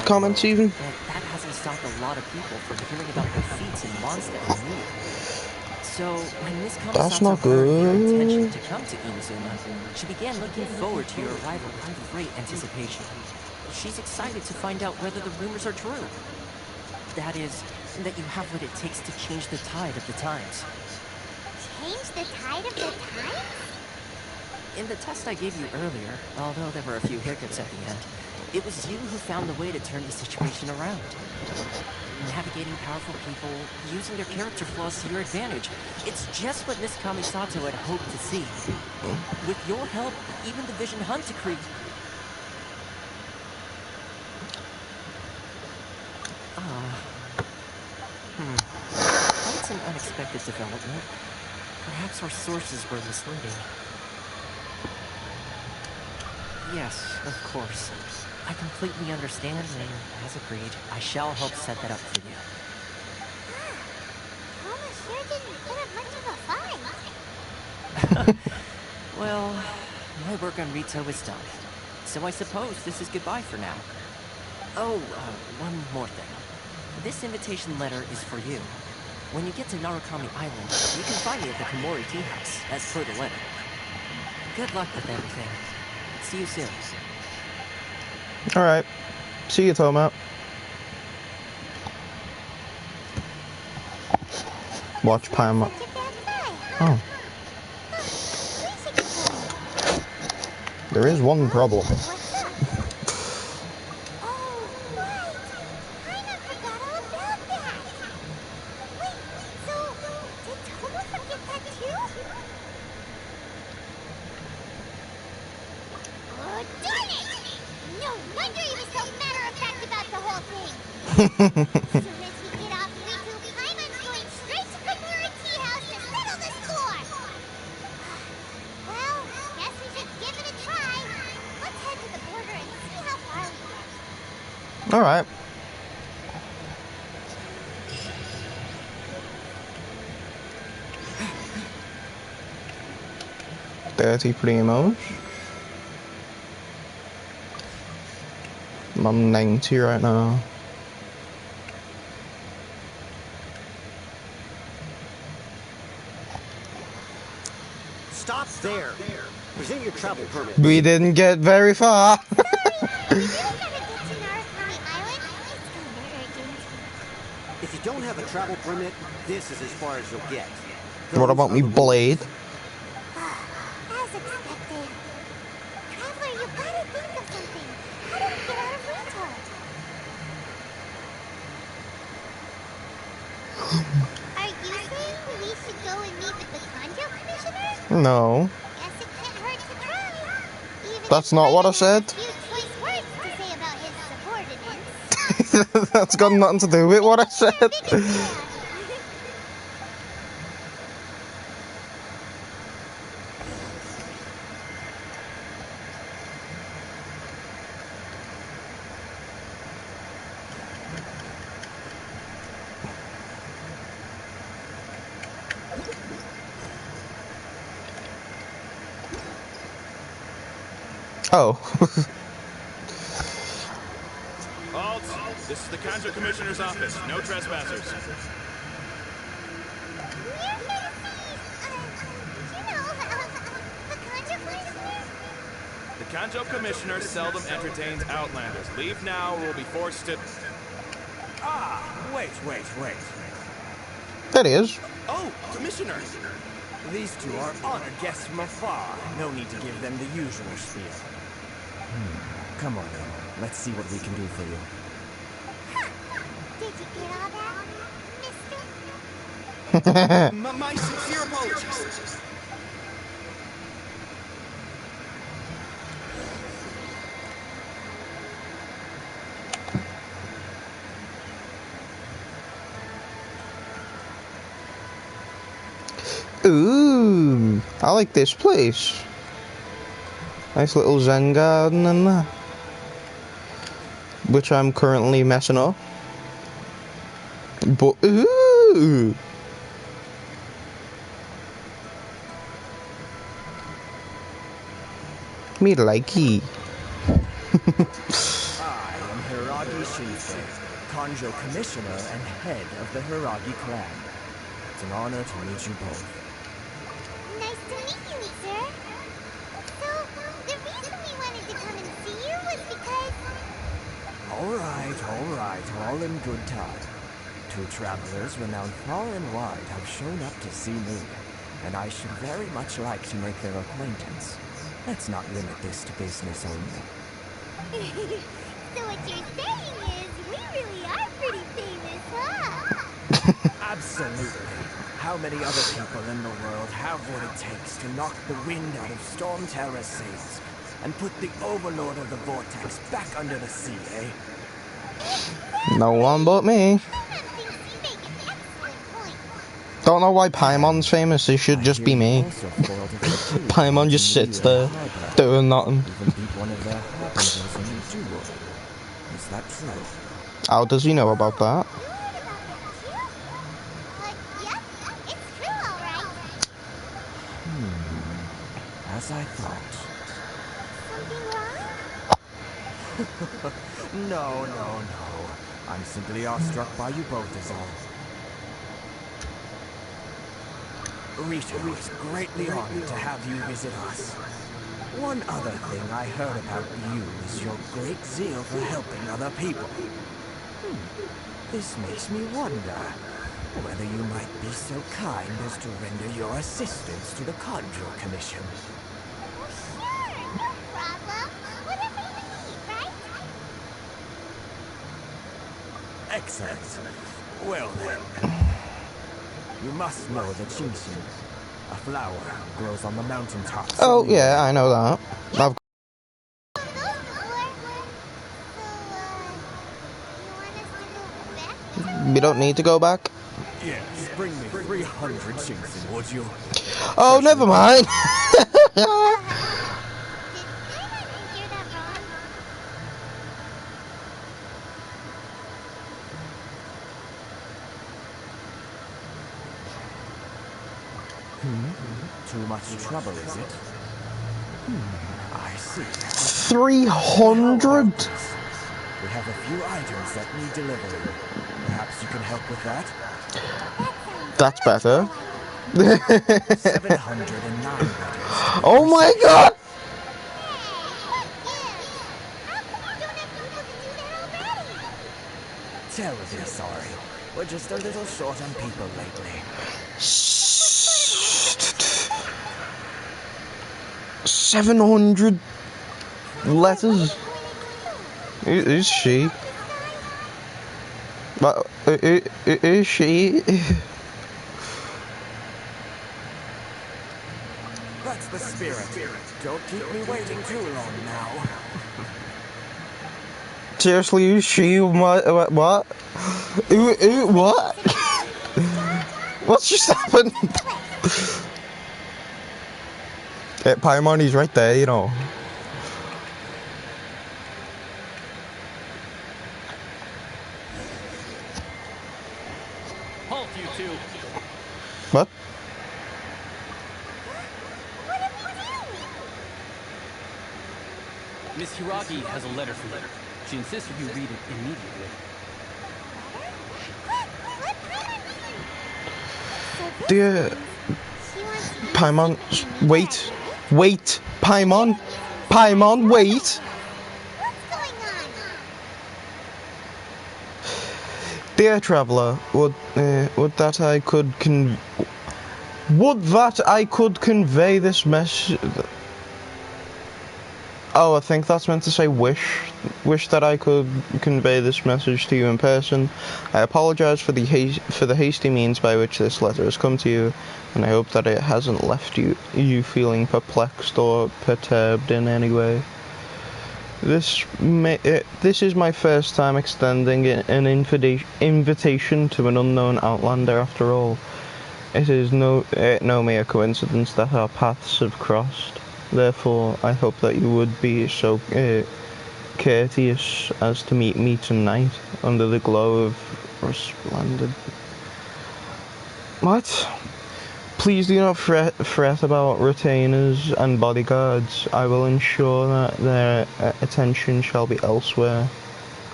Comments even? That hasn't stopped a lot of people from hearing about the feats in Mondstadt and Mia. So, when Miss Kamisato heard your intention to come to Inazuma, she began looking forward to your arrival with great anticipation. She's excited to find out whether the rumors are true. That is, that you have what it takes to change the tide of the times. Change the tide of the times? In the test I gave you earlier, although there were a few hiccups at the end, it was you who found the way to turn the situation around. Navigating powerful people, using their character flaws to your advantage. It's just what Miss Kamisato had hoped to see. With your help, even the Vision Hunt decree. That's an unexpected development. Perhaps our sources were misleading. Yes, of course. I completely understand, and as agreed, I shall help set that up for you. Toma sure didn't put up much of a fight. Well, my work on Rito is done. So I suppose this is goodbye for now. Oh, one more thing. This invitation letter is for you. When you get to Narukami Island, you can find me at the Komori Tea House, as per the letter. Good luck with everything. See you soon. Alright. See you, Toma. Watch Paimon. Oh. There is one problem. As soon as we get off Riku, Paimon's going straight to Kamura Tea House to settle the score! Well, guess we should give it a try. Let's head to the border and see how far we get. Alright. Dirty Primos. I'm 90 right now. Stop there. Present your travel permit. We didn't get very far. If you don't have a travel permit, this is as far as you'll get. What about me blade? As expected. Traveler, you gotta think of something. How do we get out of Rito? Are you saying we should go and meet with the Kanjo Commissioner? No. Guess it can't hurt to try. Even That's not what I said. a few choice words to say about his subordinates. That's got nothing to do with what I said. Oh. Halt! This is the Kanjo Commissioner's office. No trespassers. The Kanjo Commissioner seldom entertains outlanders. Leave now or we'll be forced to... Ah, wait. That is. Oh, Commissioner! These two are honored guests from afar. No need to give them the usual spiel. Come on then. Let's see what we can do for you. Did you get all that, mister? My sincere apologies. Ooh, I like this place. Nice little Zen garden in there. Which I'm currently messing up. But, ooh! Me likey. I am Hiragi Shinsuke, Kanjo Commissioner and head of the Hiragi clan. It's an honor to meet you both. Nice to meet you, sir. So, the reason we wanted to come and see you was because... Alright, all in good time. Two travelers renowned far and wide have shown up to see me, and I should very much like to make their acquaintance. Let's not limit this to business only. So what you're saying is, we really are pretty famous, huh? Absolutely. How many other people in the world have what it takes to knock the wind out of Storm Terra's sails and put the overlord of the vortex back under the sea, eh? No one but me. Don't know why Paimon's famous, it should just be me. Paimon just sits there, doing nothing. Is that true? How does he know about that? As I thought. No. I'm simply awestruck by you both is all. Rito is greatly honored to have you visit us. One other thing I heard about you is your great zeal for helping other people. This makes me wonder whether you might be so kind as to render your assistance to the Conjure Commission. Well, sure, no problem. Whatever you need, right? Excellent. Well then, you must know the Genshin. A flower grows on the mountaintops. Oh yeah, I know that. I've We don't need to go back. Yes, bring me 300 Genshin, would you? Oh, never mind. Too much trouble, is it? I see. 300? We have a few items that need delivering. Perhaps you can help with that? That's better. 709 letters. Oh my god! Terribly sorry. We're just a little short on people lately. 700 letters. Is she? But is she? That's the spirit. Don't keep me waiting too long now. Seriously, is she? What? What? What's just happened? Paimon, he's right there, you know. Halt, you two. What? Miss Hiragi has a letter for you. She insists you read it immediately. Dear Paimon, wait, Paimon, wait. Dear traveler, would that I could convey this message. Oh, I think that's meant to say wish that I could convey this message to you in person. I apologize for the hasty means by which this letter has come to you, and I hope that it hasn't left you feeling perplexed or perturbed in any way. This is my first time extending an invitation to an unknown outlander. After all, it is no mere coincidence that our paths have crossed. Therefore, I hope that you would be so courteous as to meet me tonight under the glow of resplendent. What? Please do not fret about retainers and bodyguards. I will ensure that their attention shall be elsewhere.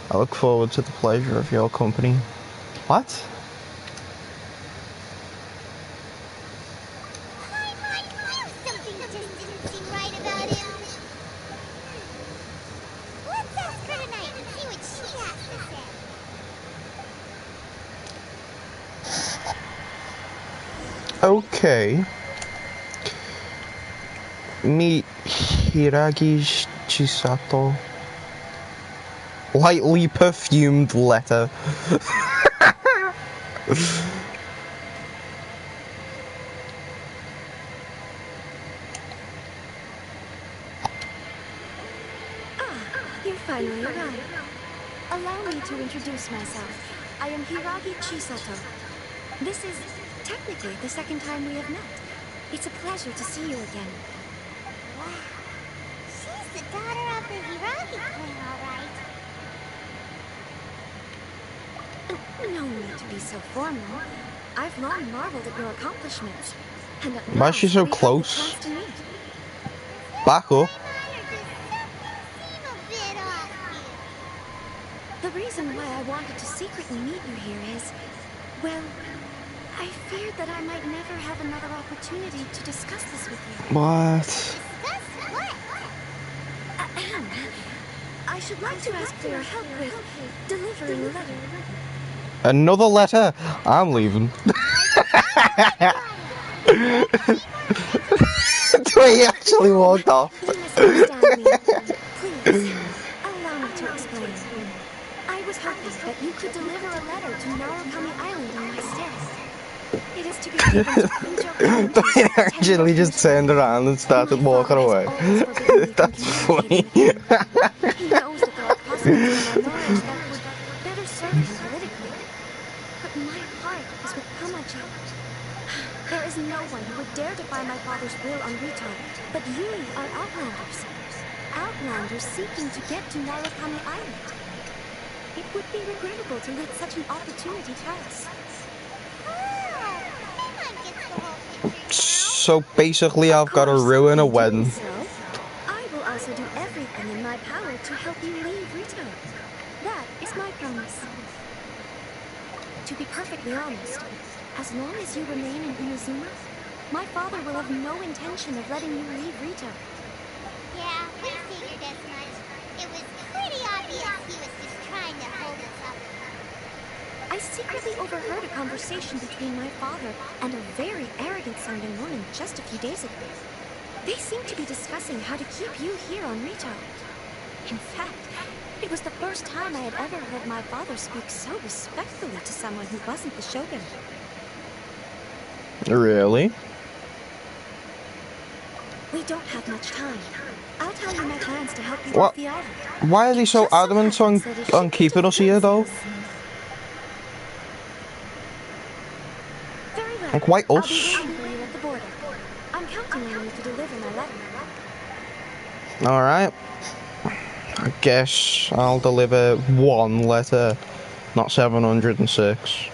I look forward to the pleasure of your company. What? Okay. Meet Hiragi Chisato. Lightly perfumed letter. You finally arrived. Allow me to introduce myself. I am Hiragi Chisato. This is technically the second time we have met. It's a pleasure to see you again. Wow. She's the daughter of the Hiragi clan, all right. No need to be so formal. I've long marveled at your accomplishments. And at Why is she so close? Back up. The reason why I wanted to secretly meet you here is, well, I feared that I might never have another opportunity to discuss this with you. What? Discuss what? should like to ask for your help with delivering a letter. Another letter? I'm leaving. He actually walked off. You misunderstand me. Please, allow me to explain. I was hoping that you could deliver a letter to Narukami Island in my stead. It is to be given to Kunjo County. He actually just turned around and started walking away. That's funny. He knows that there are prospects for my marriage that would better serve him politically. But my heart is with Kamaji. There is no one who would dare defy my father's will on Rito, but you are outlanders. Outlanders seeking to get to Narukami Island. It would be regrettable to let such an opportunity pass. So basically, I've got to ruin a wedding. I will also do everything in my power to help you leave Rito. That is my promise. To be perfectly honest, as long as you remain in Inazuma, my father will have no intention of letting you leave Rito. Yeah, we figured as much. It was pretty obvious he was just trying to hold us up. I secretly overheard a conversation between my father and a very arrogant-sounding woman just a few days ago. They seemed to be discussing how to keep you here on Rito. In fact, it was the first time I had ever heard my father speak so respectfully to someone who wasn't the shogun. Really? We don't have much time. I'll tell you my plans to help you What? off the island. Why are they so adamant on keeping us here, though? Very well. Like, why I'll us? be waiting for you at the border. I'm counting on you to deliver my letter. Alright. I guess I'll deliver one letter, not 706.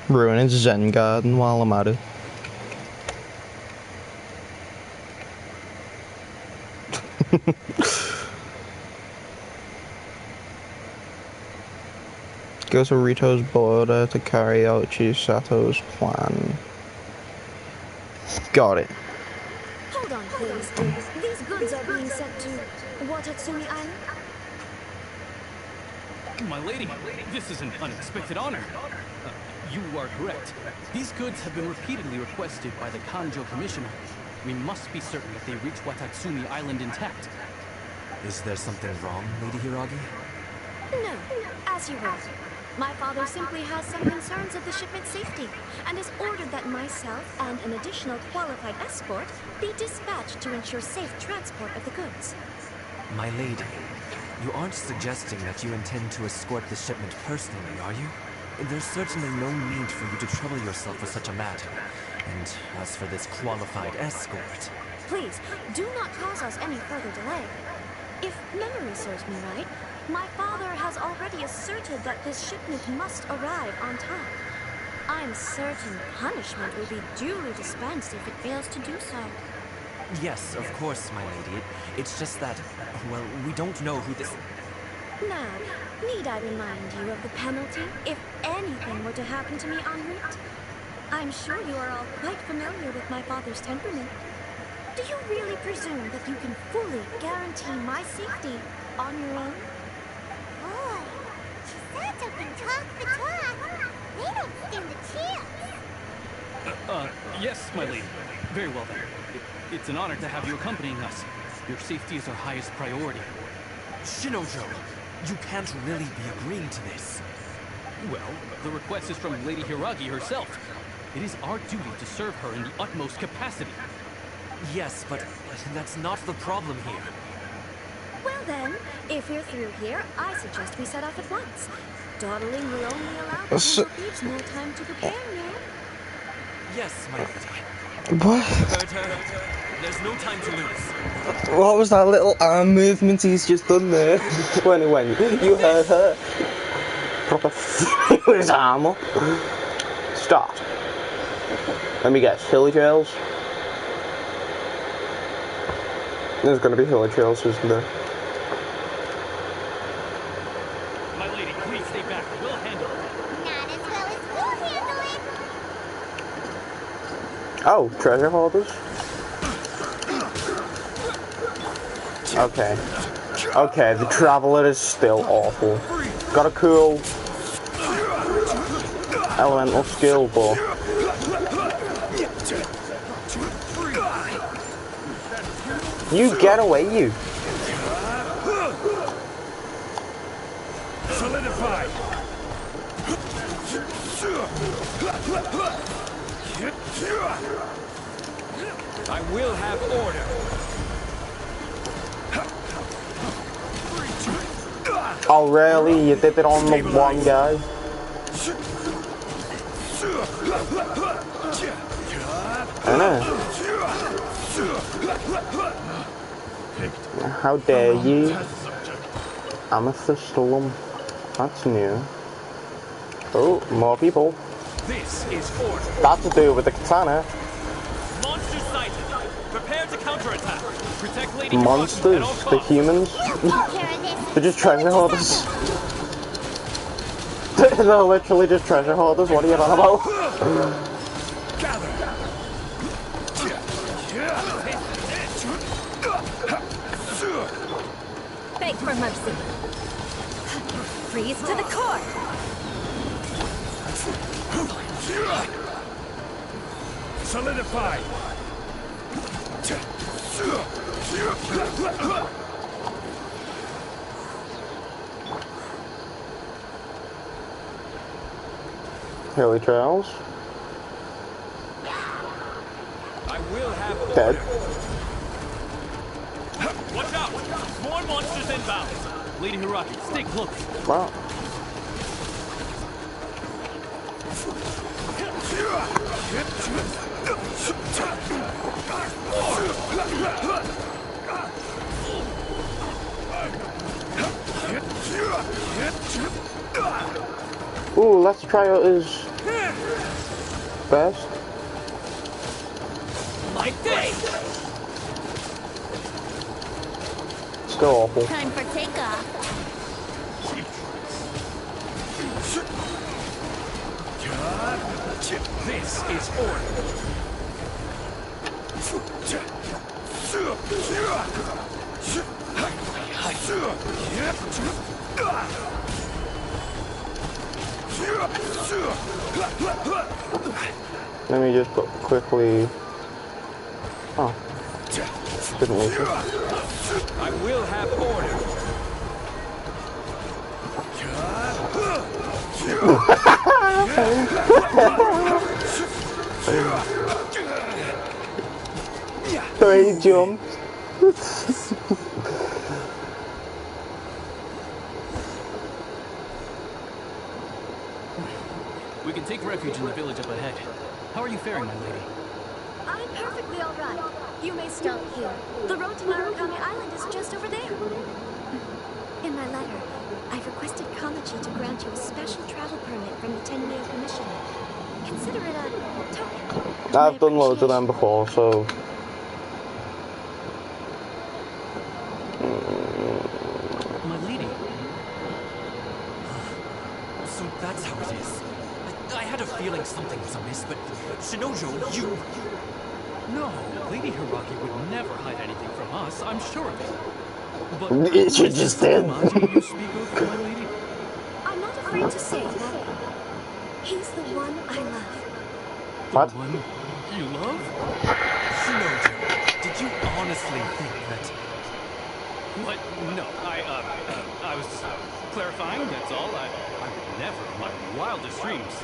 Ruining Zen Garden while I'm at it. Go to Rito's border to carry out Chisato's plan. Got it. Hold on, please. These goods are being sent to Watatsumi Island? My lady, this is an unexpected honor. You are correct. These goods have been repeatedly requested by the Kanjo Commissioner. We must be certain that they reach Watatsumi Island intact. Is there something wrong, Lady Hiragi? No, as you heard. My father simply has some concerns of the shipment's safety, and has ordered that myself and an additional qualified escort be dispatched to ensure safe transport of the goods. My lady, you aren't suggesting that you intend to escort the shipment personally, are you? There's certainly no need for you to trouble yourself with such a matter. And as for this qualified escort... Please, do not cause us any further delay. If memory serves me right, my father has already asserted that this shipment must arrive on time. I'm certain punishment will be duly dispensed if it fails to do so. Yes, of course, my lady. It's just that, well, we don't know who this... Now, need I remind you of the penalty if anything were to happen to me en route? I'm sure you are all quite familiar with my father's temperament. Do you really presume that you can fully guarantee my safety on your own? Boy, Chisato can talk the talk. They don't stand a chance. Yes, my lady. Very well then. It's an honor to have you accompanying us. Your safety is our highest priority. Shinojo, you can't really be agreeing to this. Well, the request is from Lady Hiragi herself. It is our duty to serve her in the utmost capacity. Yes, but that's not the problem here. Well then, if you're through here, I suggest we set off at once. Dawdling will only allow the thieves more time to prepare, no? Yes, my lady. What? There's no time to lose. What was that little arm movement he's just done there? When it went, you heard her. Proper with his arm up. Start. Let me guess, hilly trails? There's gonna be hilly trails, isn't there? My lady, please stay back. We'll handle it. Not as well as we'll handle it. Oh, treasure hoarders? Okay. Okay, the Traveler is still awful. Got a cool elemental skill, but you get away, you. Solidify. I will have order. Oh really? You did it on the one guy? I know. How dare you? Amethystulum. That's new. Oh, more people. This is order. That's to do with the katana. Monsters sighted. Prepare to counterattack. Protect Lady Monsters, the humans. They're just treasure hoarders. They're literally just treasure hoarders. What are you on about? Beg for mercy. Freeze to the core. Solidify. Hilly Trails. I will have dead. Watch out! More monsters inbound! Lady Hiraki, stay close. Wow. Ooh, let's try out his best. My day! Still awful. Time for takeoff. This is order. Let me just quickly. Oh, didn't need to. I will have order. Three jumps. We can take refuge in the village up ahead. How are you faring, my lady? I'm perfectly all right. You may stop here. The road to Narukami Island is just over there. In my letter, I've requested Kamachi to grant you a special travel permit from the Tenmei Commissioner. Consider it a token. I've done loads of them before, so. My lady. So that's how it is. I had a feeling something was amiss, but Shinojo, you... No, Lady Hiraki would never hide anything from us, I'm sure of it. But She just did. Kamachi you speak of, my lady? I'm not afraid to say that he's the one I love. What? The one you love? Shinojo, did you honestly think that... What? No, I was just clarifying, that's all. I would never in my wildest dreams.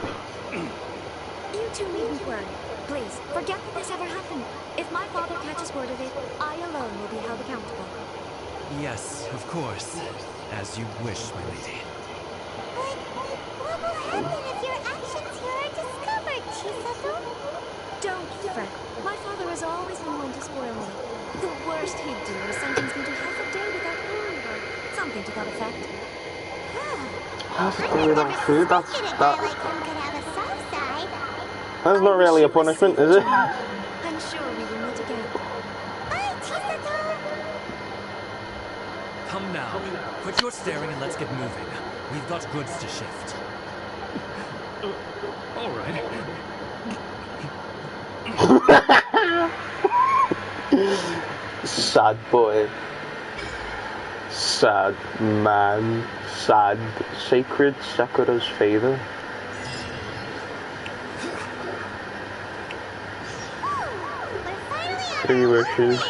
You two needn't worry. Please, forget that this ever happened. If my father catches word of it, I alone will be held accountable. Yes, of course. As you wish, my lady. But what will happen if your actions here are discovered, Chisato? Don't fret. My father has always been one to spoil me. The worst he'd do is sentence me to half a day without food or something to that effect. Half a day without food? That's that. Like him could have a soft side. That's not really a punishment, is it? I'm sure we will meet again. Bye, Chisato! Come now. Quit your staring and let's get moving. We've got goods to shift. All right. Sad boy. Sad man, sad, sacred Sakura's favor. Three wishes.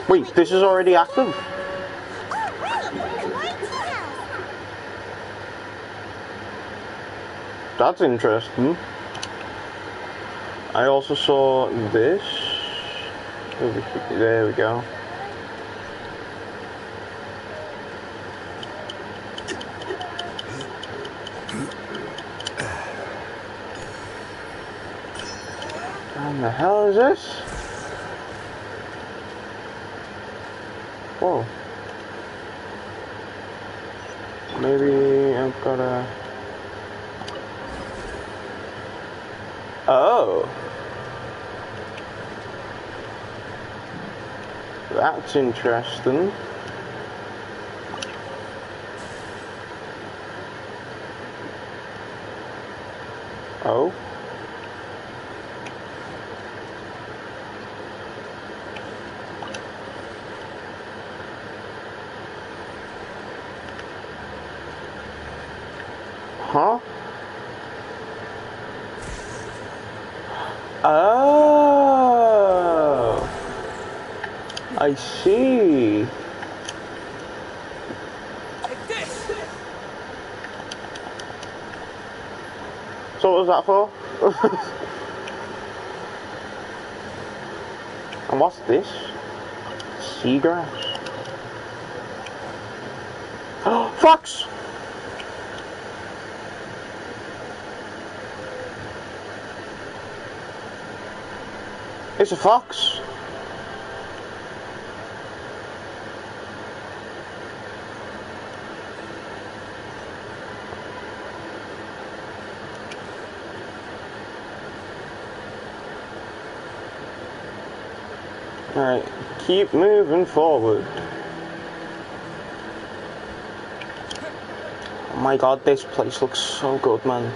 Wait, this is already active? That's interesting. I also saw this. There we go. What the hell is this? Whoa. Maybe I've gotta... Oh. That's interesting. Oh. Huh? Oh, I see. So what was that for? And what's this? Seagrass. Oh, fox! It's a fox. Alright, keep moving forward. Oh my god, this place looks so good, man.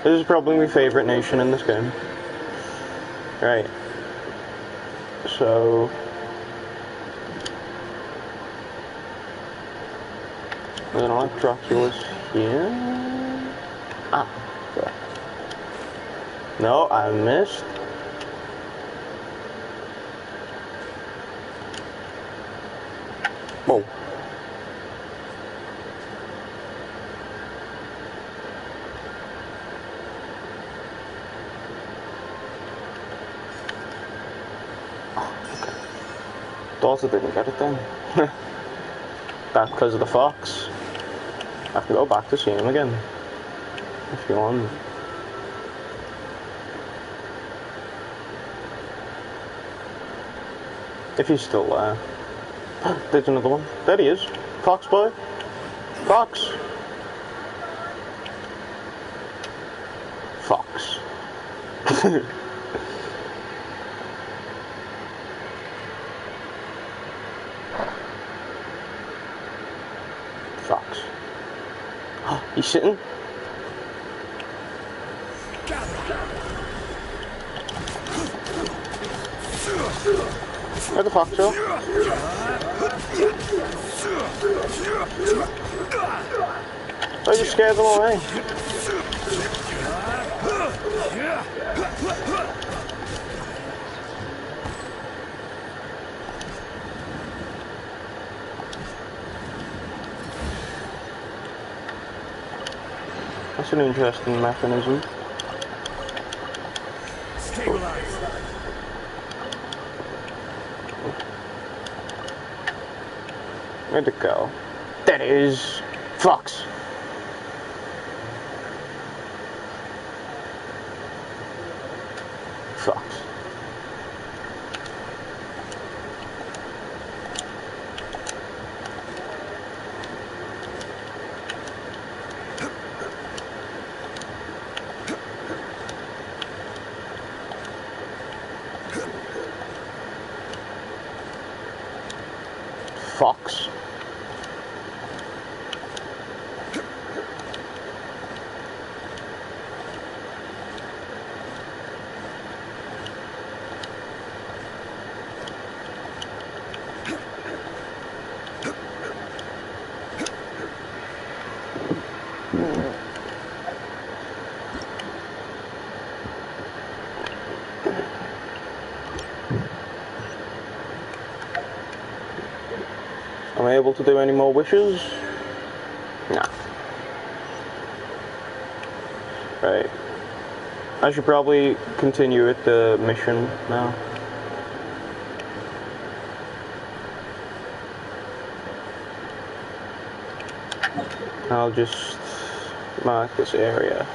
This is probably my favourite nation in this game. Right. So... I don't know, like Dracula's here? Ah, okay. No, I missed. Whoa. Thought I didn't get it then. That's because of the fox. I can go back to see him again if you want. If he's still there. There's another one. There he is. Fox boy. Fox. Fox. Fox. He's sitting. Where the fox go? I just scared them away. That's an interesting mechanism. Stabilize. Where'd it go? There it is. Fox. Fox. Fox. Am I able to do any more wishes? Nah. Right. I should probably continue with the mission now. I'll just mark this area.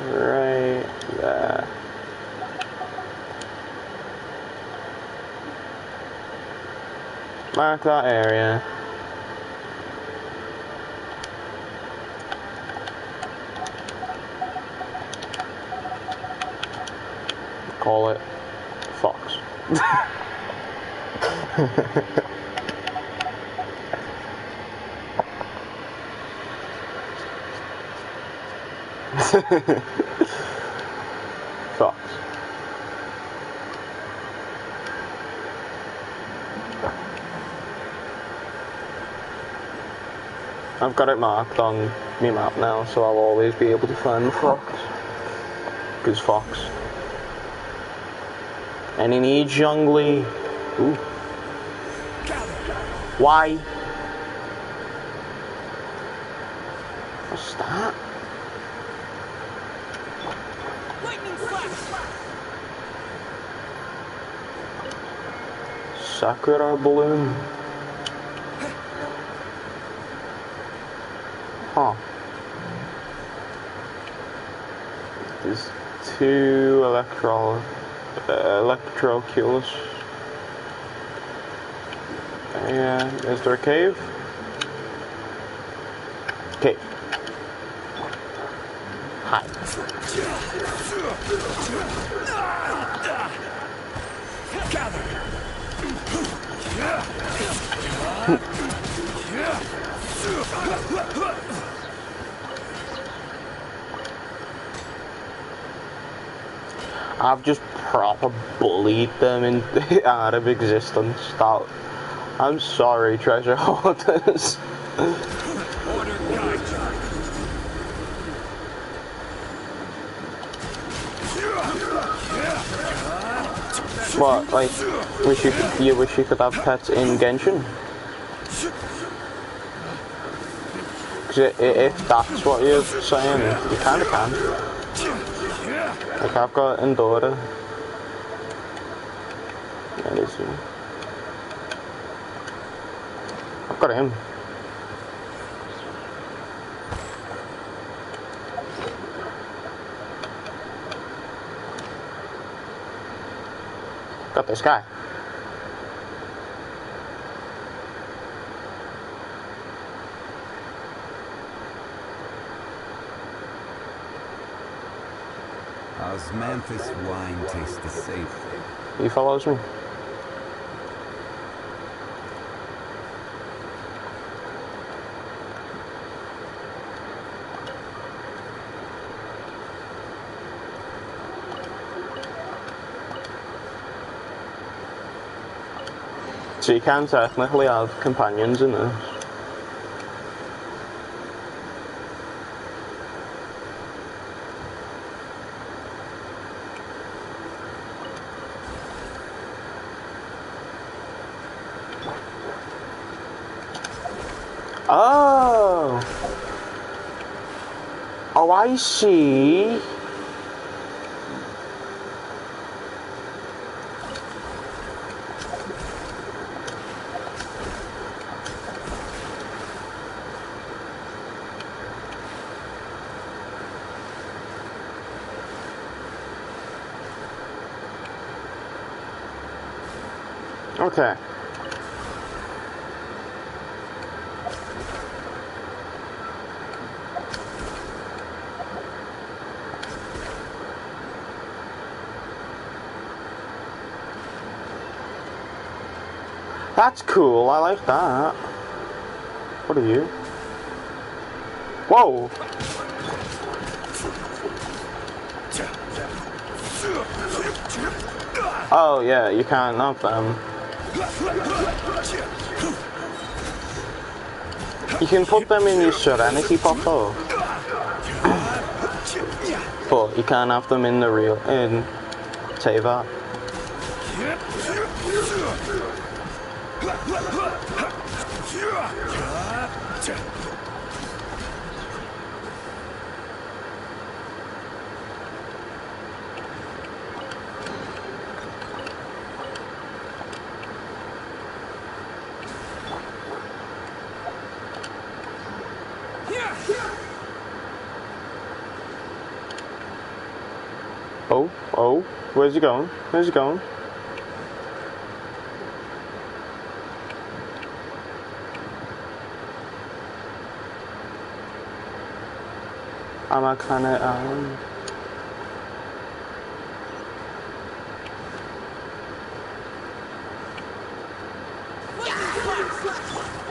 Right there. Mark that area. Call it Fox. Fox. I've got it marked on my map now, so I'll always be able to find the Fox. Because Fox. And he needs Zhongli. Ooh. Why? What's that? Lightning flash! Sakura balloon. Huh. There's two electroculus. Yeah, is there a cave? Cave. Hi. I've just proper bullied them out of existence. I'm sorry, treasure hoarders. What, like, you wish you could have pets in Genshin? Because if that's what you're saying, you kinda can. Like, I've got Endora. Where is he? I've got him. Got this guy. Osmanthus wine tastes the same. He follows me. So you can technically have companions in this. Oh! Oh, I see. Okay. That's cool, I like that. What are you? Whoa! Oh yeah, you can't knock them. You can put them in your Serenity pot though. But you can't have them in the real, in Teyvat. Oh, where's he going? Where's he going? Amakane Island.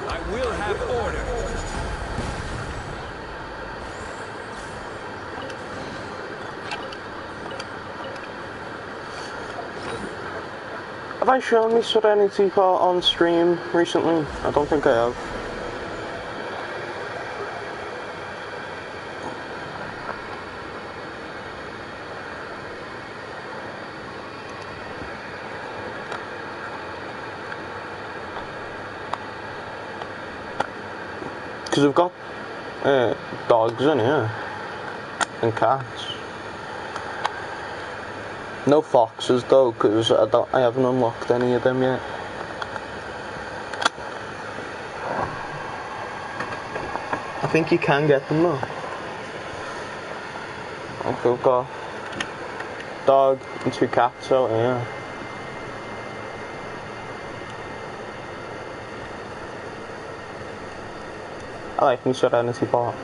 I will have order. Have I shown me Serenity part on stream recently? I don't think I have. Because we've got dogs in here and cats. No foxes though, because I haven't unlocked any of them yet. I think you can get them though. Like we've got dog and 2 cats out here. I like my Serenity part.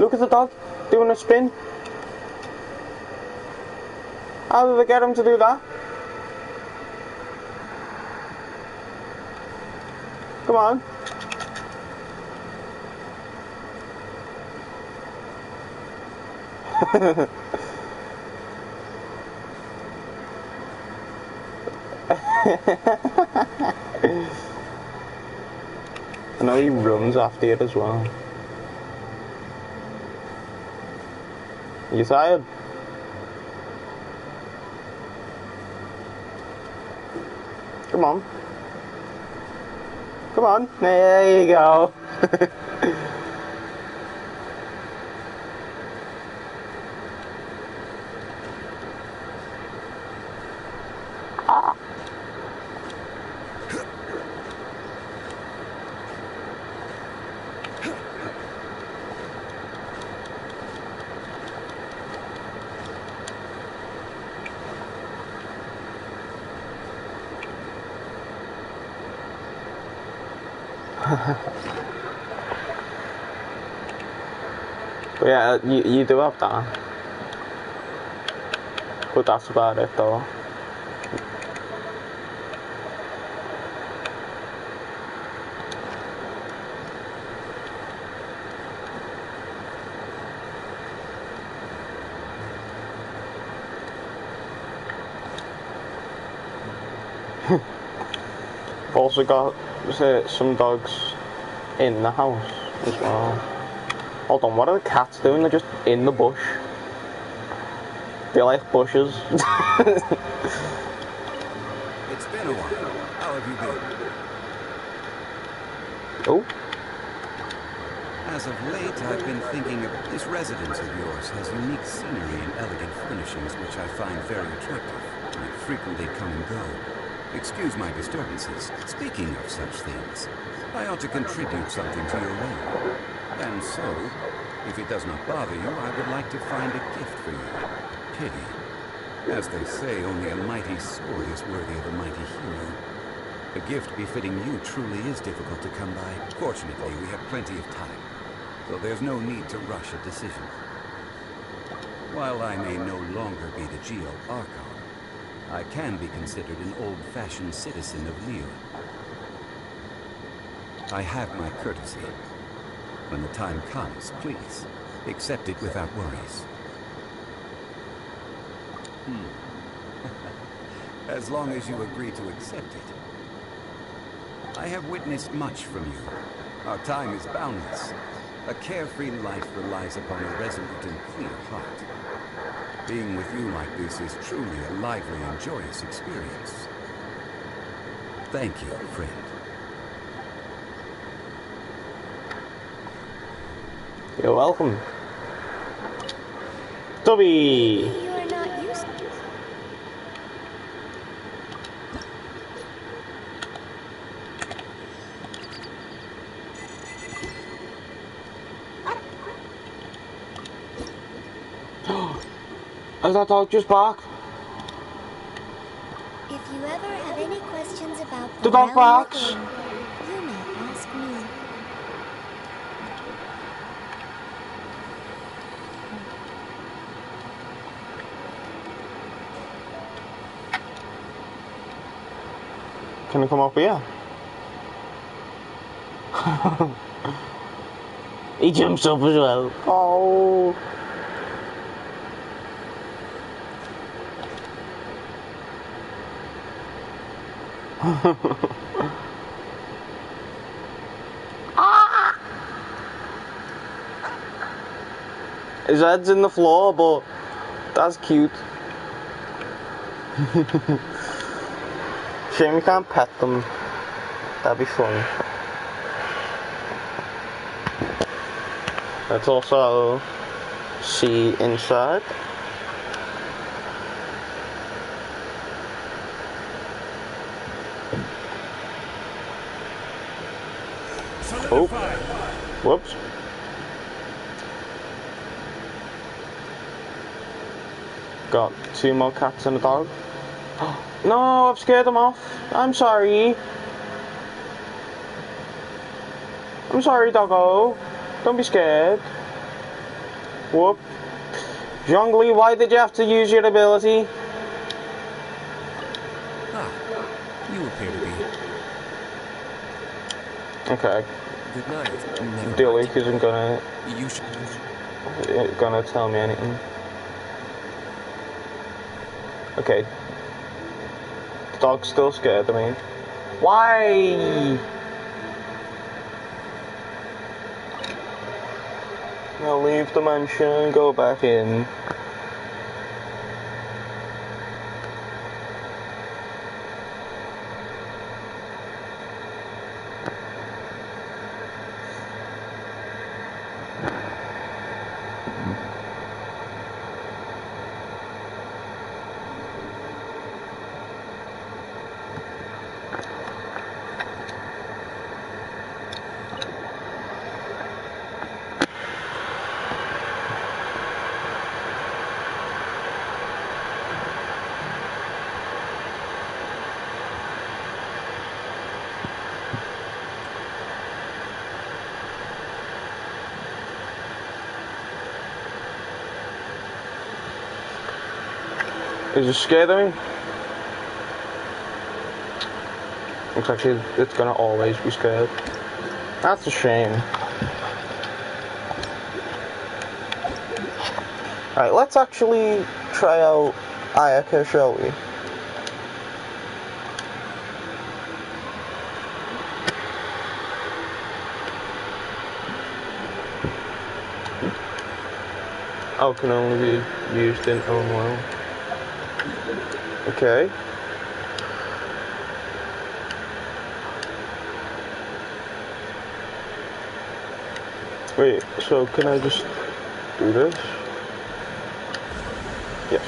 Look at the dog doing a spin. How did they get him to do that? Come on. I know he runs after it as well. You tired? Come on. Come on. There you go. But yeah, you do have that. But that's about it though. I've also got some dogs in the house as well. Hold on, what are the cats doing? They're just in the bush. They like bushes. It's been a while. How have you been? Oh. As of late, I've been thinking of this residence of yours has unique scenery and elegant furnishings, which I find very attractive. I frequently come and go. Excuse my disturbances. Speaking of such things, I ought to contribute something to your realm. And so, if it does not bother you, I would like to find a gift for you. Pity. As they say, only a mighty sword is worthy of a mighty hero. A gift befitting you truly is difficult to come by. Fortunately, we have plenty of time, so there's no need to rush a decision. While I may no longer be the Geo-Archon, I can be considered an old-fashioned citizen of Liyue. I have my courtesy. When the time comes, please, accept it without worries. As long as you agree to accept it. I have witnessed much from you. Our time is boundless. A carefree life relies upon a resolute and clear heart. Being with you like this is truly a lively and joyous experience. Thank you, friend. You're welcome. Toby! You are not used to... Is that dog just bark? If you ever have any questions about The dog barks. you may ask me. Can you come up here? He jumps up as well. Oh. His head's in the floor, but that's cute. Shame we can't pet them. That'd be fun. Let's also see inside. Oh, whoops. Got 2 more cats and a dog. No, I've scared them off. I'm sorry. I'm sorry, doggo. Don't be scared. Whoop. Zhongli, why did you have to use your ability? Ah, you appear to be. Okay. Good night. Never Dilly mind. isn't gonna tell me anything. Okay. The dog's still scared of me. Why? I'll leave the mansion and go back in. Is it scared of me? Looks like it's gonna always be scared. That's a shame. Alright, let's actually try out Ayaka, shall we? Oh, can only be used in own well. Okay. Wait, so can I just do this? Yes.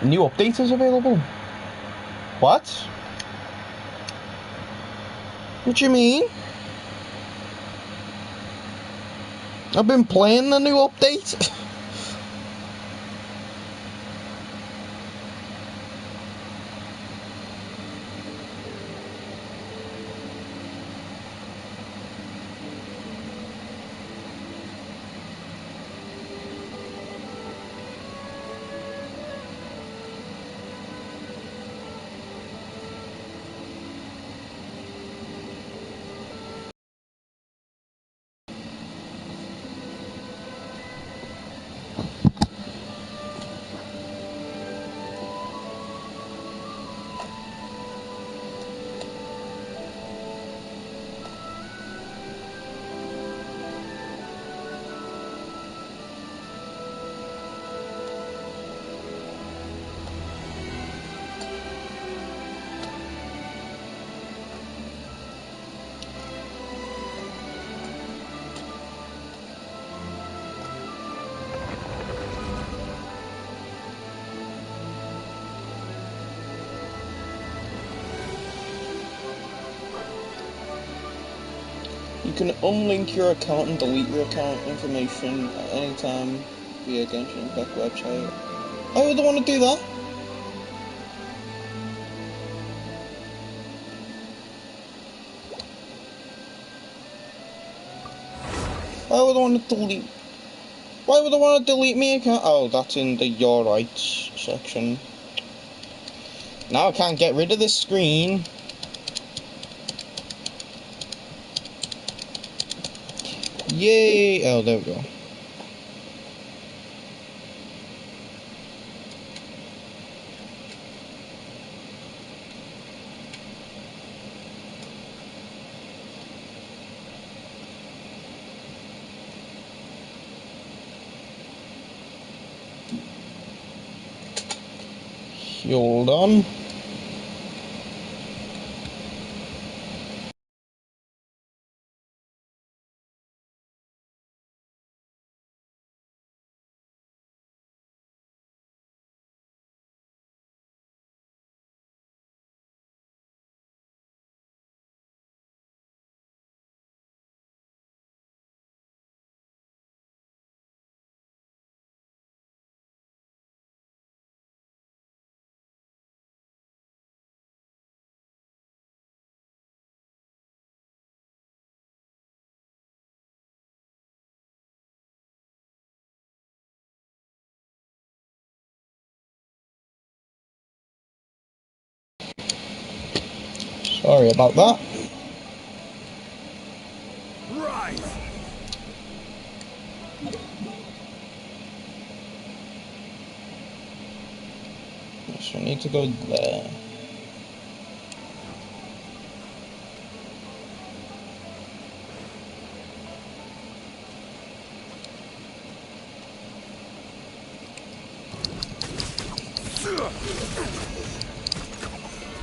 New update is available? What? What you mean? I've been playing the new update. You can unlink your account and delete your account information at any time via Genshin Impact website. I would want to do that. Why would I want to delete? Why would I want to delete my account? Oh, that's in the Your Rights section. Now I can't get rid of this screen. Yay! Oh, there we go. Hold on. Sorry about that. Rise. So I need to go there.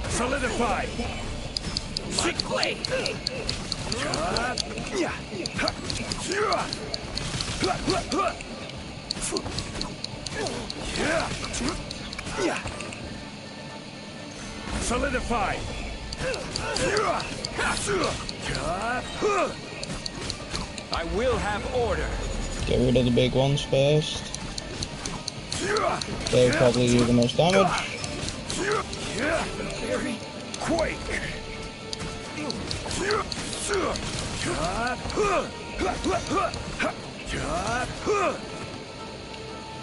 Solidify. My blade. Solidify. I will have order. Get rid of the big ones first. They'll probably do the most damage. Quake.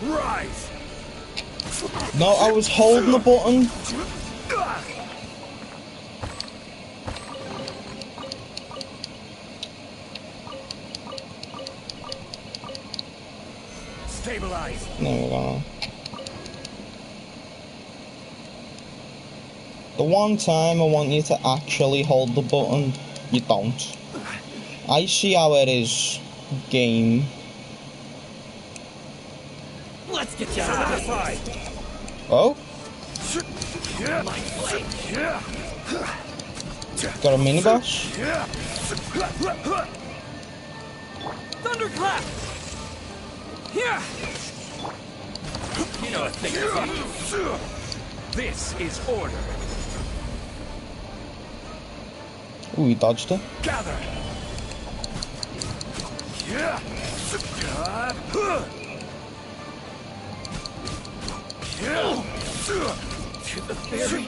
Rise. No, I was holding the button. Stabilize. There we go. The one time I want you to actually hold the button, you don't. I see how it is, game. Let's get you out of Solidify. Oh? my blade. Got a mini boss? Thunderclap. Here. You know a thing or two. This is order. Ooh, he dodged it. Gather. To the fairy.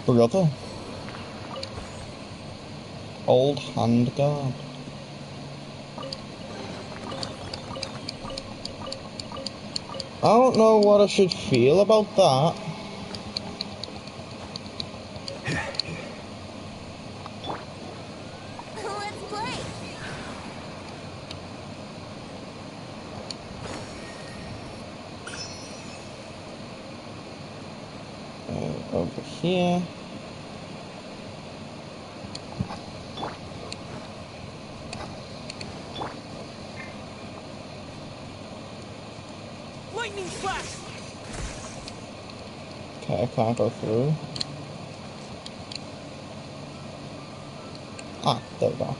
Brother. Old hand guard. I don't know what I should feel about that. Let's play. Over here. Lightning flash. Okay, I can't go through. Ah, there we go.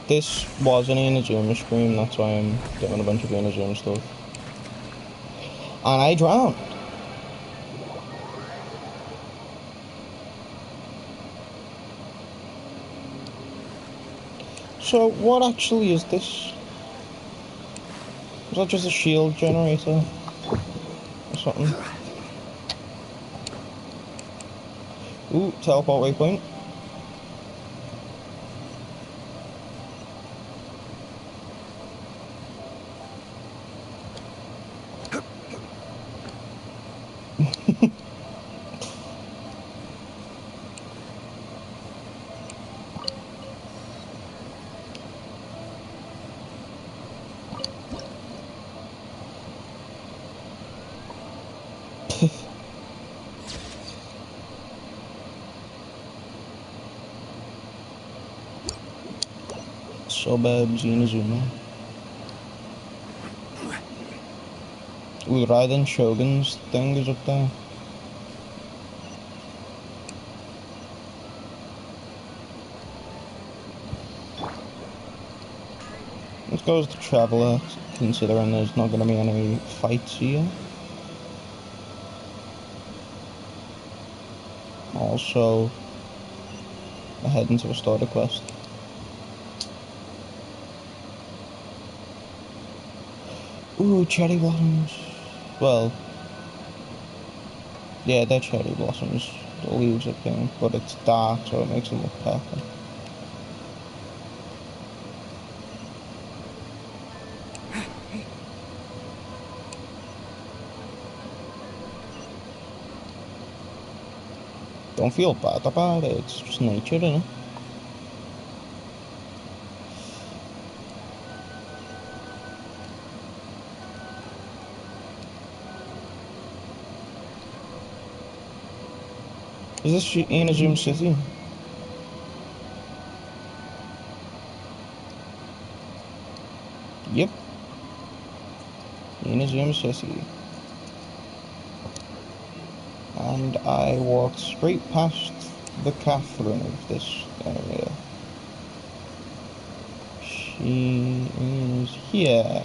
This was an Inazuma stream, that's why I'm doing a bunch of Inazuma stuff. And I drowned. So, what actually is this? Is that just a shield generator? Or something? Ooh, teleport waypoint. Suburbs, Inazuma. Ooh, Raiden Shogun's thing is up there. Let's go as the Traveler, considering there's not going to be any fights here. Also, I head into a starter quest. Ooh, cherry blossoms. Well, yeah, they're cherry blossoms. The leaves are pink, but it's dark, so it makes them look purple. Don't feel bad about it, it's just nature, innit? Is this Inazuma City? Yep. Inazuma City. And I walked straight past the Catherine of this area. She is here.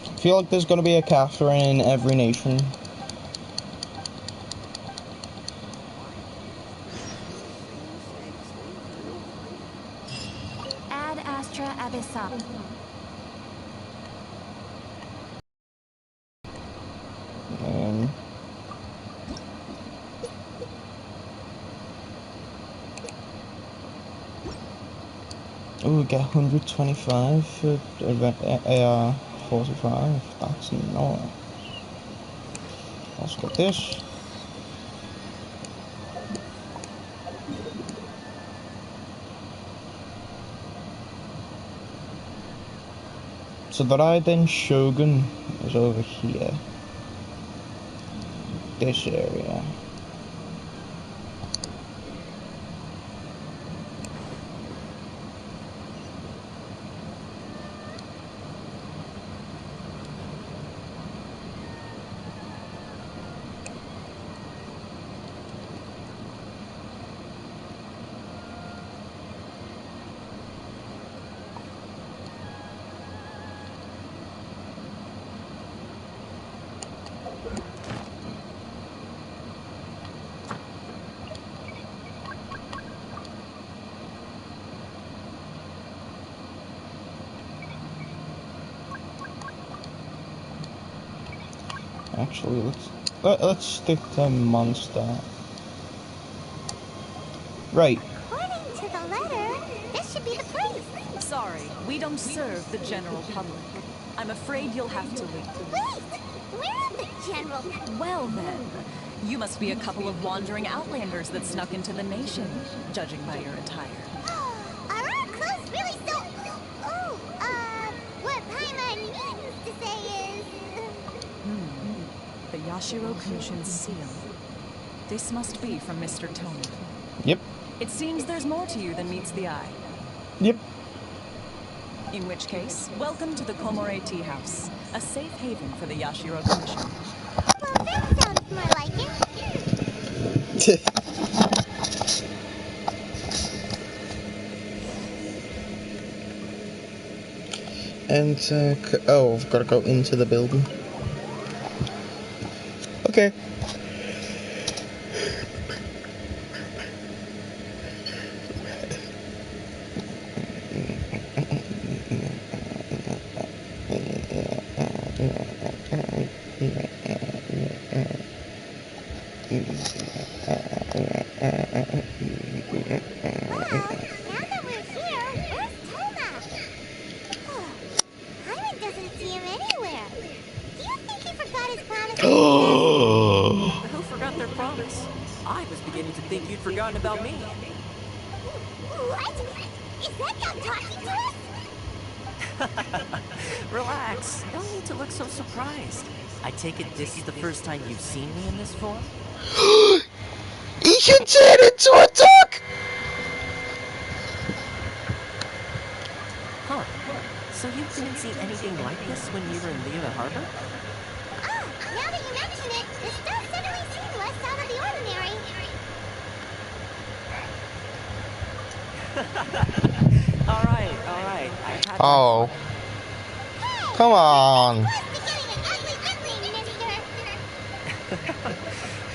I feel like there's gonna be a Catherine in every nation. Ad Astra Abyssal. Oh, we get 125 for AR 45. That's nice. Let's get this. So the Raiden Shogun is over here. This area. Actually, let's stick to monster. Right. According to the letter, this should be the place. Sorry, we don't serve the general public. I'm afraid you'll have to leave. Wait! We're the general... Well then, you must be a couple of wandering outlanders that snuck into the nation, judging by your attire. Are our clothes really so... Oh, what Paimon means to say is... The Yashiro Commission's seal. This must be from Mr. Tony. Yep. It seems there's more to you than meets the eye. Yep. In which case, welcome to the Komore Tea House, a safe haven for the Yashiro Commission. Well, that sounds more like it. Enter. Oh, I've got to go into the building. Okay. Who forgot their promise? I was beginning to think you'd forgotten about me. What? Is that dog talking to us? Relax. No need to look so surprised. I take it this is the first time you've seen me in this form? He can turn into a dog! Huh. So you didn't see anything like this when you were in Liyue Harbor? Ah, now that you mention it, this does suddenly seem less out of the ordinary. Alright. I've had my Oh. fun. Come on.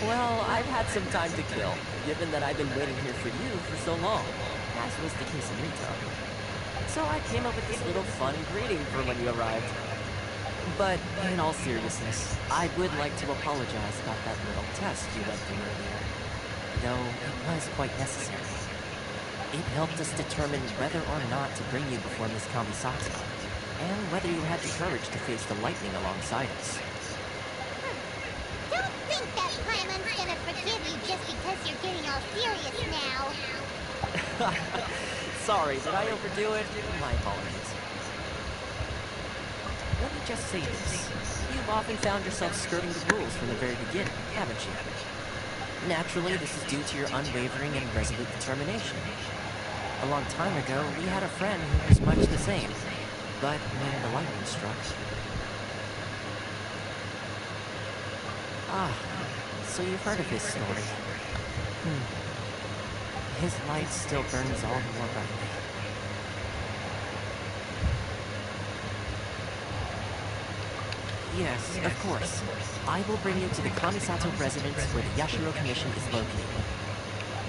Well, I've had some time to kill, given that I've been waiting here for you for so long, as was the case in Rito. So I came up with this little fun greeting for when you arrived. But in all seriousness, I would like to apologize about that little test you went through earlier. Though it was quite necessary. It helped us determine whether or not to bring you before Miss Kamisato, and whether you had the courage to face the lightning alongside us. Don't think that Paimon's gonna forgive you just because you're getting all serious now. Sorry, did I overdo it? My apologies. Let me just say this. You've often found yourself skirting the rules from the very beginning, haven't you? Naturally, this is due to your unwavering and resolute determination. A long time ago, we had a friend who was much the same. But when the lightning struck... Ah, so you've heard of his story. His light still burns all the more brightly. Yes, of course. I will bring you to the Kamisato residence where the Yashiro Commission is located.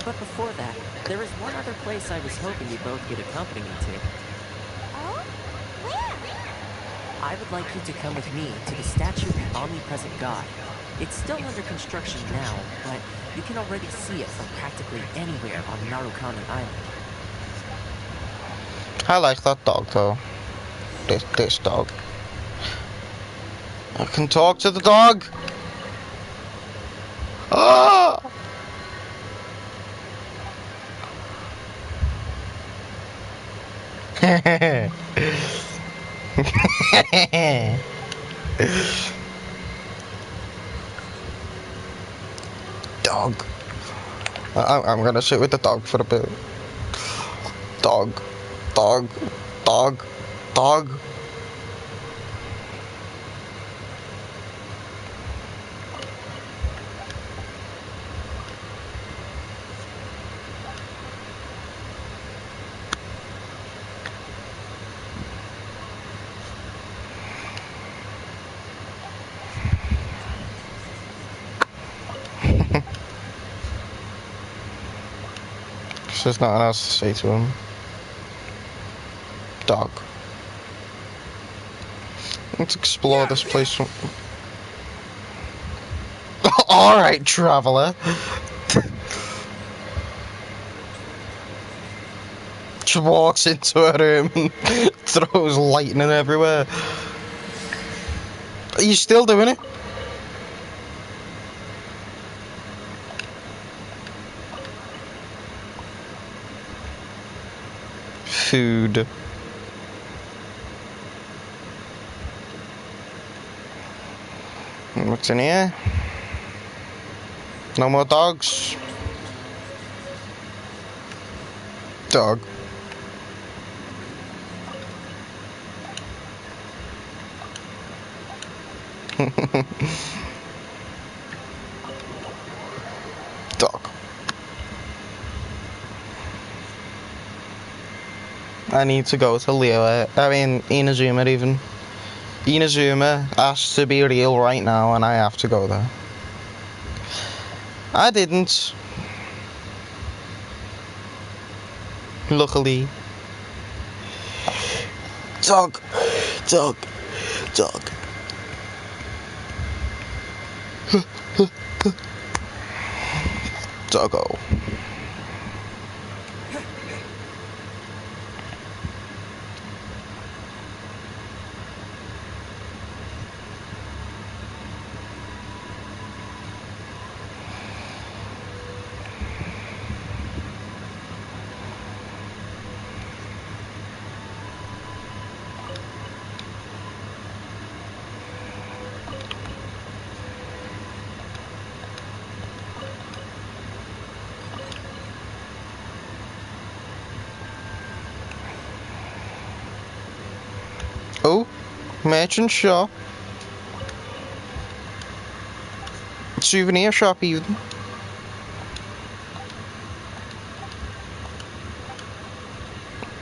But before that, there is one other place I was hoping you both could accompany me to. Oh? Where? I would like you to come with me to the statue of the omnipresent god. It's still under construction now, but you can already see it from practically anywhere on Narukami Island. I like that dog though. This dog. I can talk to the dog. Ah! Dog. I'm gonna sit with the dog for a bit. Dog. Dog. Dog. Dog. There's nothing else to say to him. Dog. Let's explore this place from... Alright, traveler. Just walks into a room and throws lightning everywhere. Are you still doing it? Food. What's in here? No more dogs. Dog. Dog. I need to go to Inazuma even. Inazuma has to be real right now and I have to go there. I didn't. Luckily. Dog. Doggo. Oh, merchant shop. Souvenir shop even.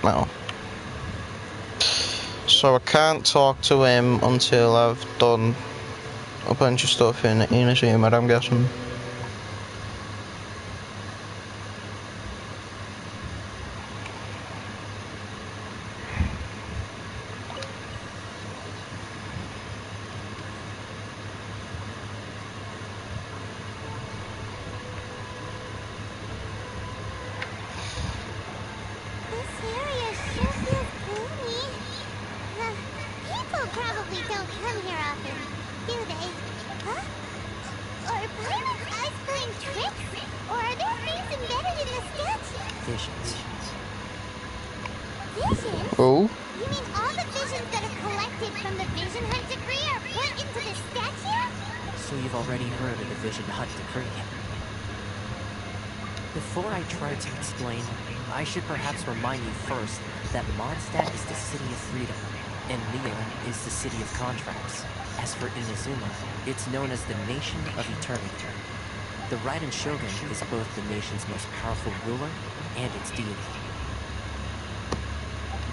No. So I can't talk to him until I've done a bunch of stuff in Inazuma, I'm guessing. People probably don't come here often, do they? Huh? Are pirates' eyes playing tricks? Or are there things embedded in the statue? Visions. Visions? Oh? You mean all the visions that are collected from the Vision Hunt Decree are put into the statue? So you've already heard of the Vision Hunt Decree. Before I try to explain, I should perhaps remind you first that Mondstadt is the City of Freedom, and Leon is the City of Contracts. As for Inazuma, it's known as the Nation of Eternity. The Raiden Shogun is both the nation's most powerful ruler and its deity.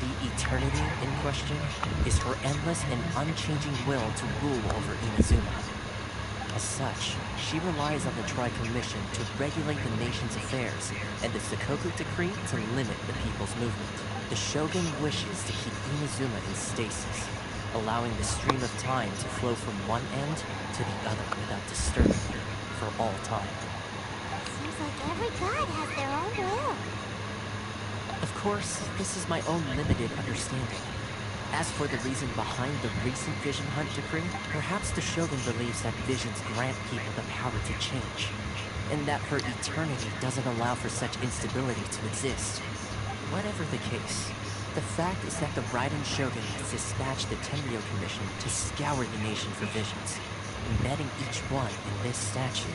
The Eternity in question is her endless and unchanging will to rule over Inazuma. As such, she relies on the Tri-Commission to regulate the nation's affairs, and the Sakoku Decree to limit the people's movement. The Shogun wishes to keep Inazuma in stasis, allowing the stream of time to flow from one end to the other without disturbing it for all time. Seems like every god has their own will. Of course, this is my own limited understanding. As for the reason behind the recent Vision Hunt Decree, perhaps the Shogun believes that visions grant people the power to change, and that her eternity doesn't allow for such instability to exist. Whatever the case, the fact is that the Raiden Shogun has dispatched the Tenryo Commission to scour the nation for visions, embedding each one in this statue.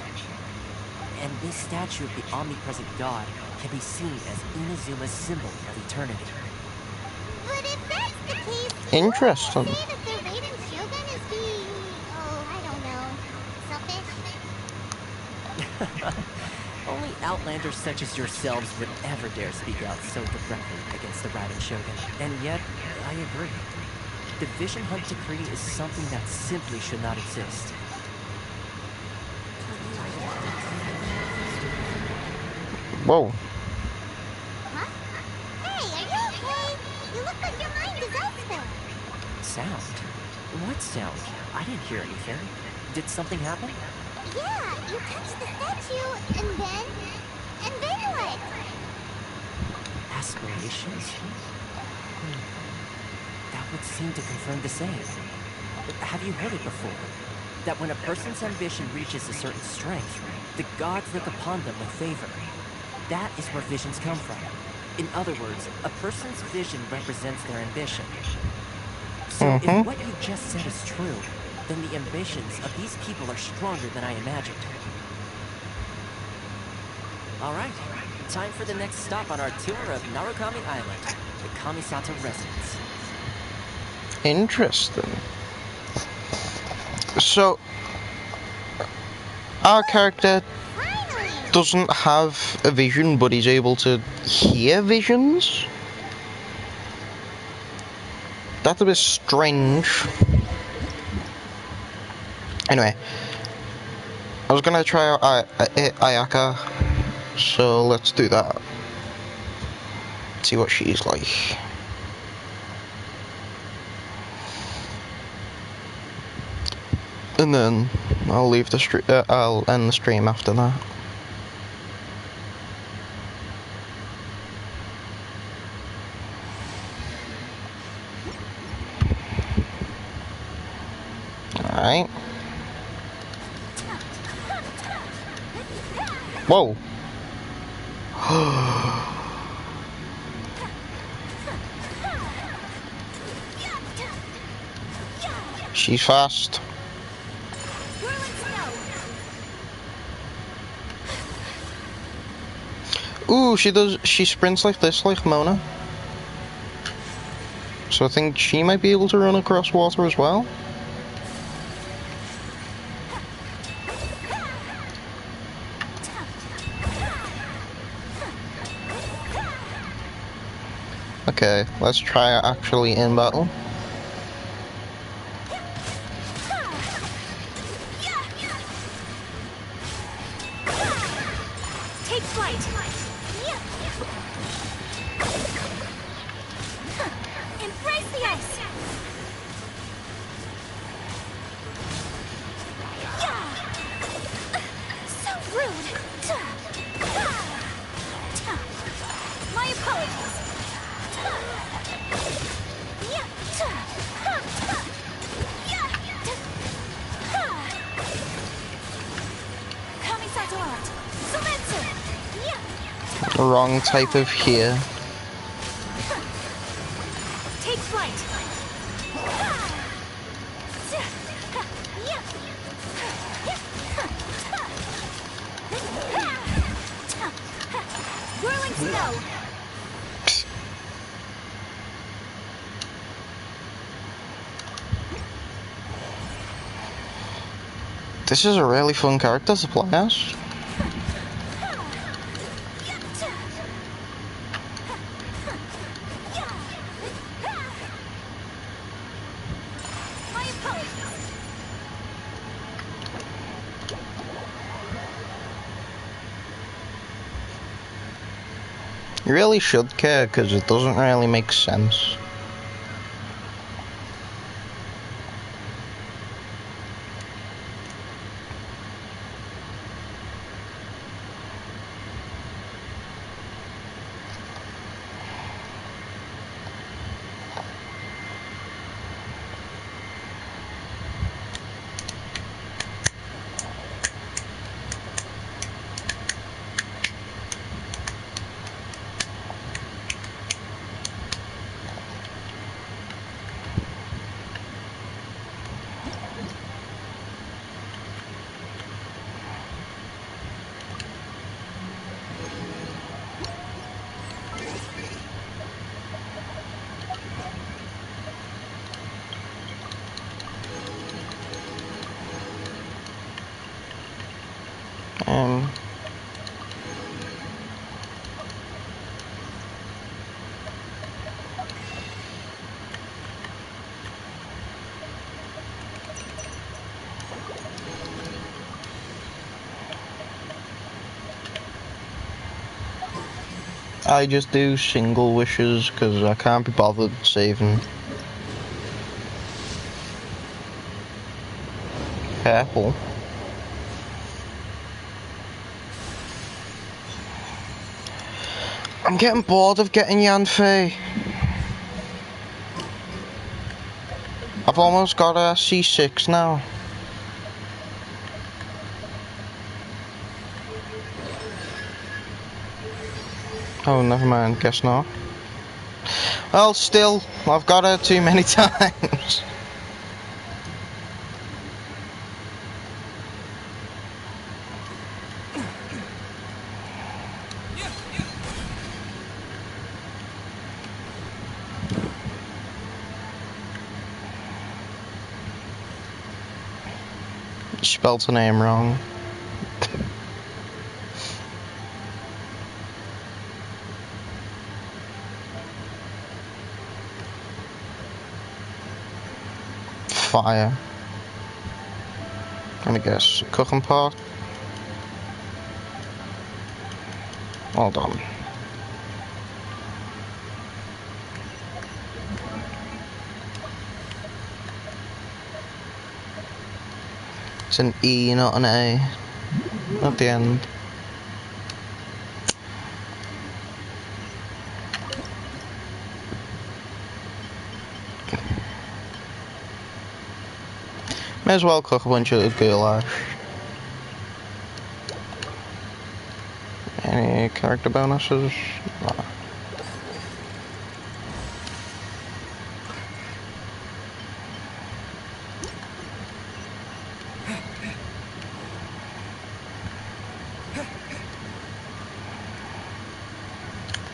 And this statue of the omnipresent god can be seen as Inazuma's symbol of eternity. But if that's the case, Interesting. say that the Raiden Shogun is being, I don't know, selfish? Only outlanders such as yourselves would ever dare speak out so directly against the Raiden Shogun. And yet, I agree. The Vision Hunt Decree is something that simply should not exist. Whoa. Huh? Hey, are you okay? You look like your mind is elsewhere. Sound? What sound? I didn't hear anything. Did something happen? Yeah, you touched the statue, and then what? Aspirations? That would seem to confirm the same. Have you heard it before? That when a person's ambition reaches a certain strength, the gods look upon them with favor. That is where visions come from. In other words, a person's vision represents their ambition. So if what you just said is true, then the ambitions of these people are stronger than I imagined. Alright, time for the next stop on our tour of Narukami Island, the Kamisato residence. Interesting. So, our character doesn't have a vision, but he's able to hear visions? That's a bit strange. Anyway, I was gonna try out Ayaka, so let's do that. See what she's like. And then I'll leave the stream. I'll end the stream after that. Alright. Whoa. She's fast. Ooh, she sprints like this, like Mona. So I think she might be able to run across water as well. Okay, let's try it actually in battle. Take flight. Embrace the ice. So rude. My apologies. Kamisato art. Sumetsu. Wrong type of here. Take flight. Whirling snow. This is a really fun character to play as. You really should care, because it doesn't really make sense. I just do single wishes because I can't be bothered saving. Careful. I'm getting bored of getting Yanfei. I've almost got a C6 now. Oh, never mind, guess not. Well, still, I've got her too many times. Spelled her name wrong. fire. And I guess cooking pot. Well done. It's an E, not an A. At the end. May as well cook a bunch of goulash. Any character bonuses? No.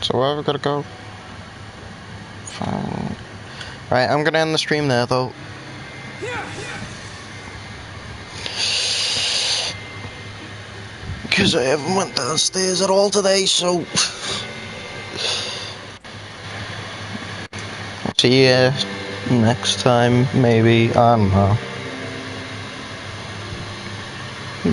So where have we gotta go? Fine. Right, I'm gonna end the stream there though. Because I haven't went downstairs at all today, so... See ya next time, maybe, I don't know.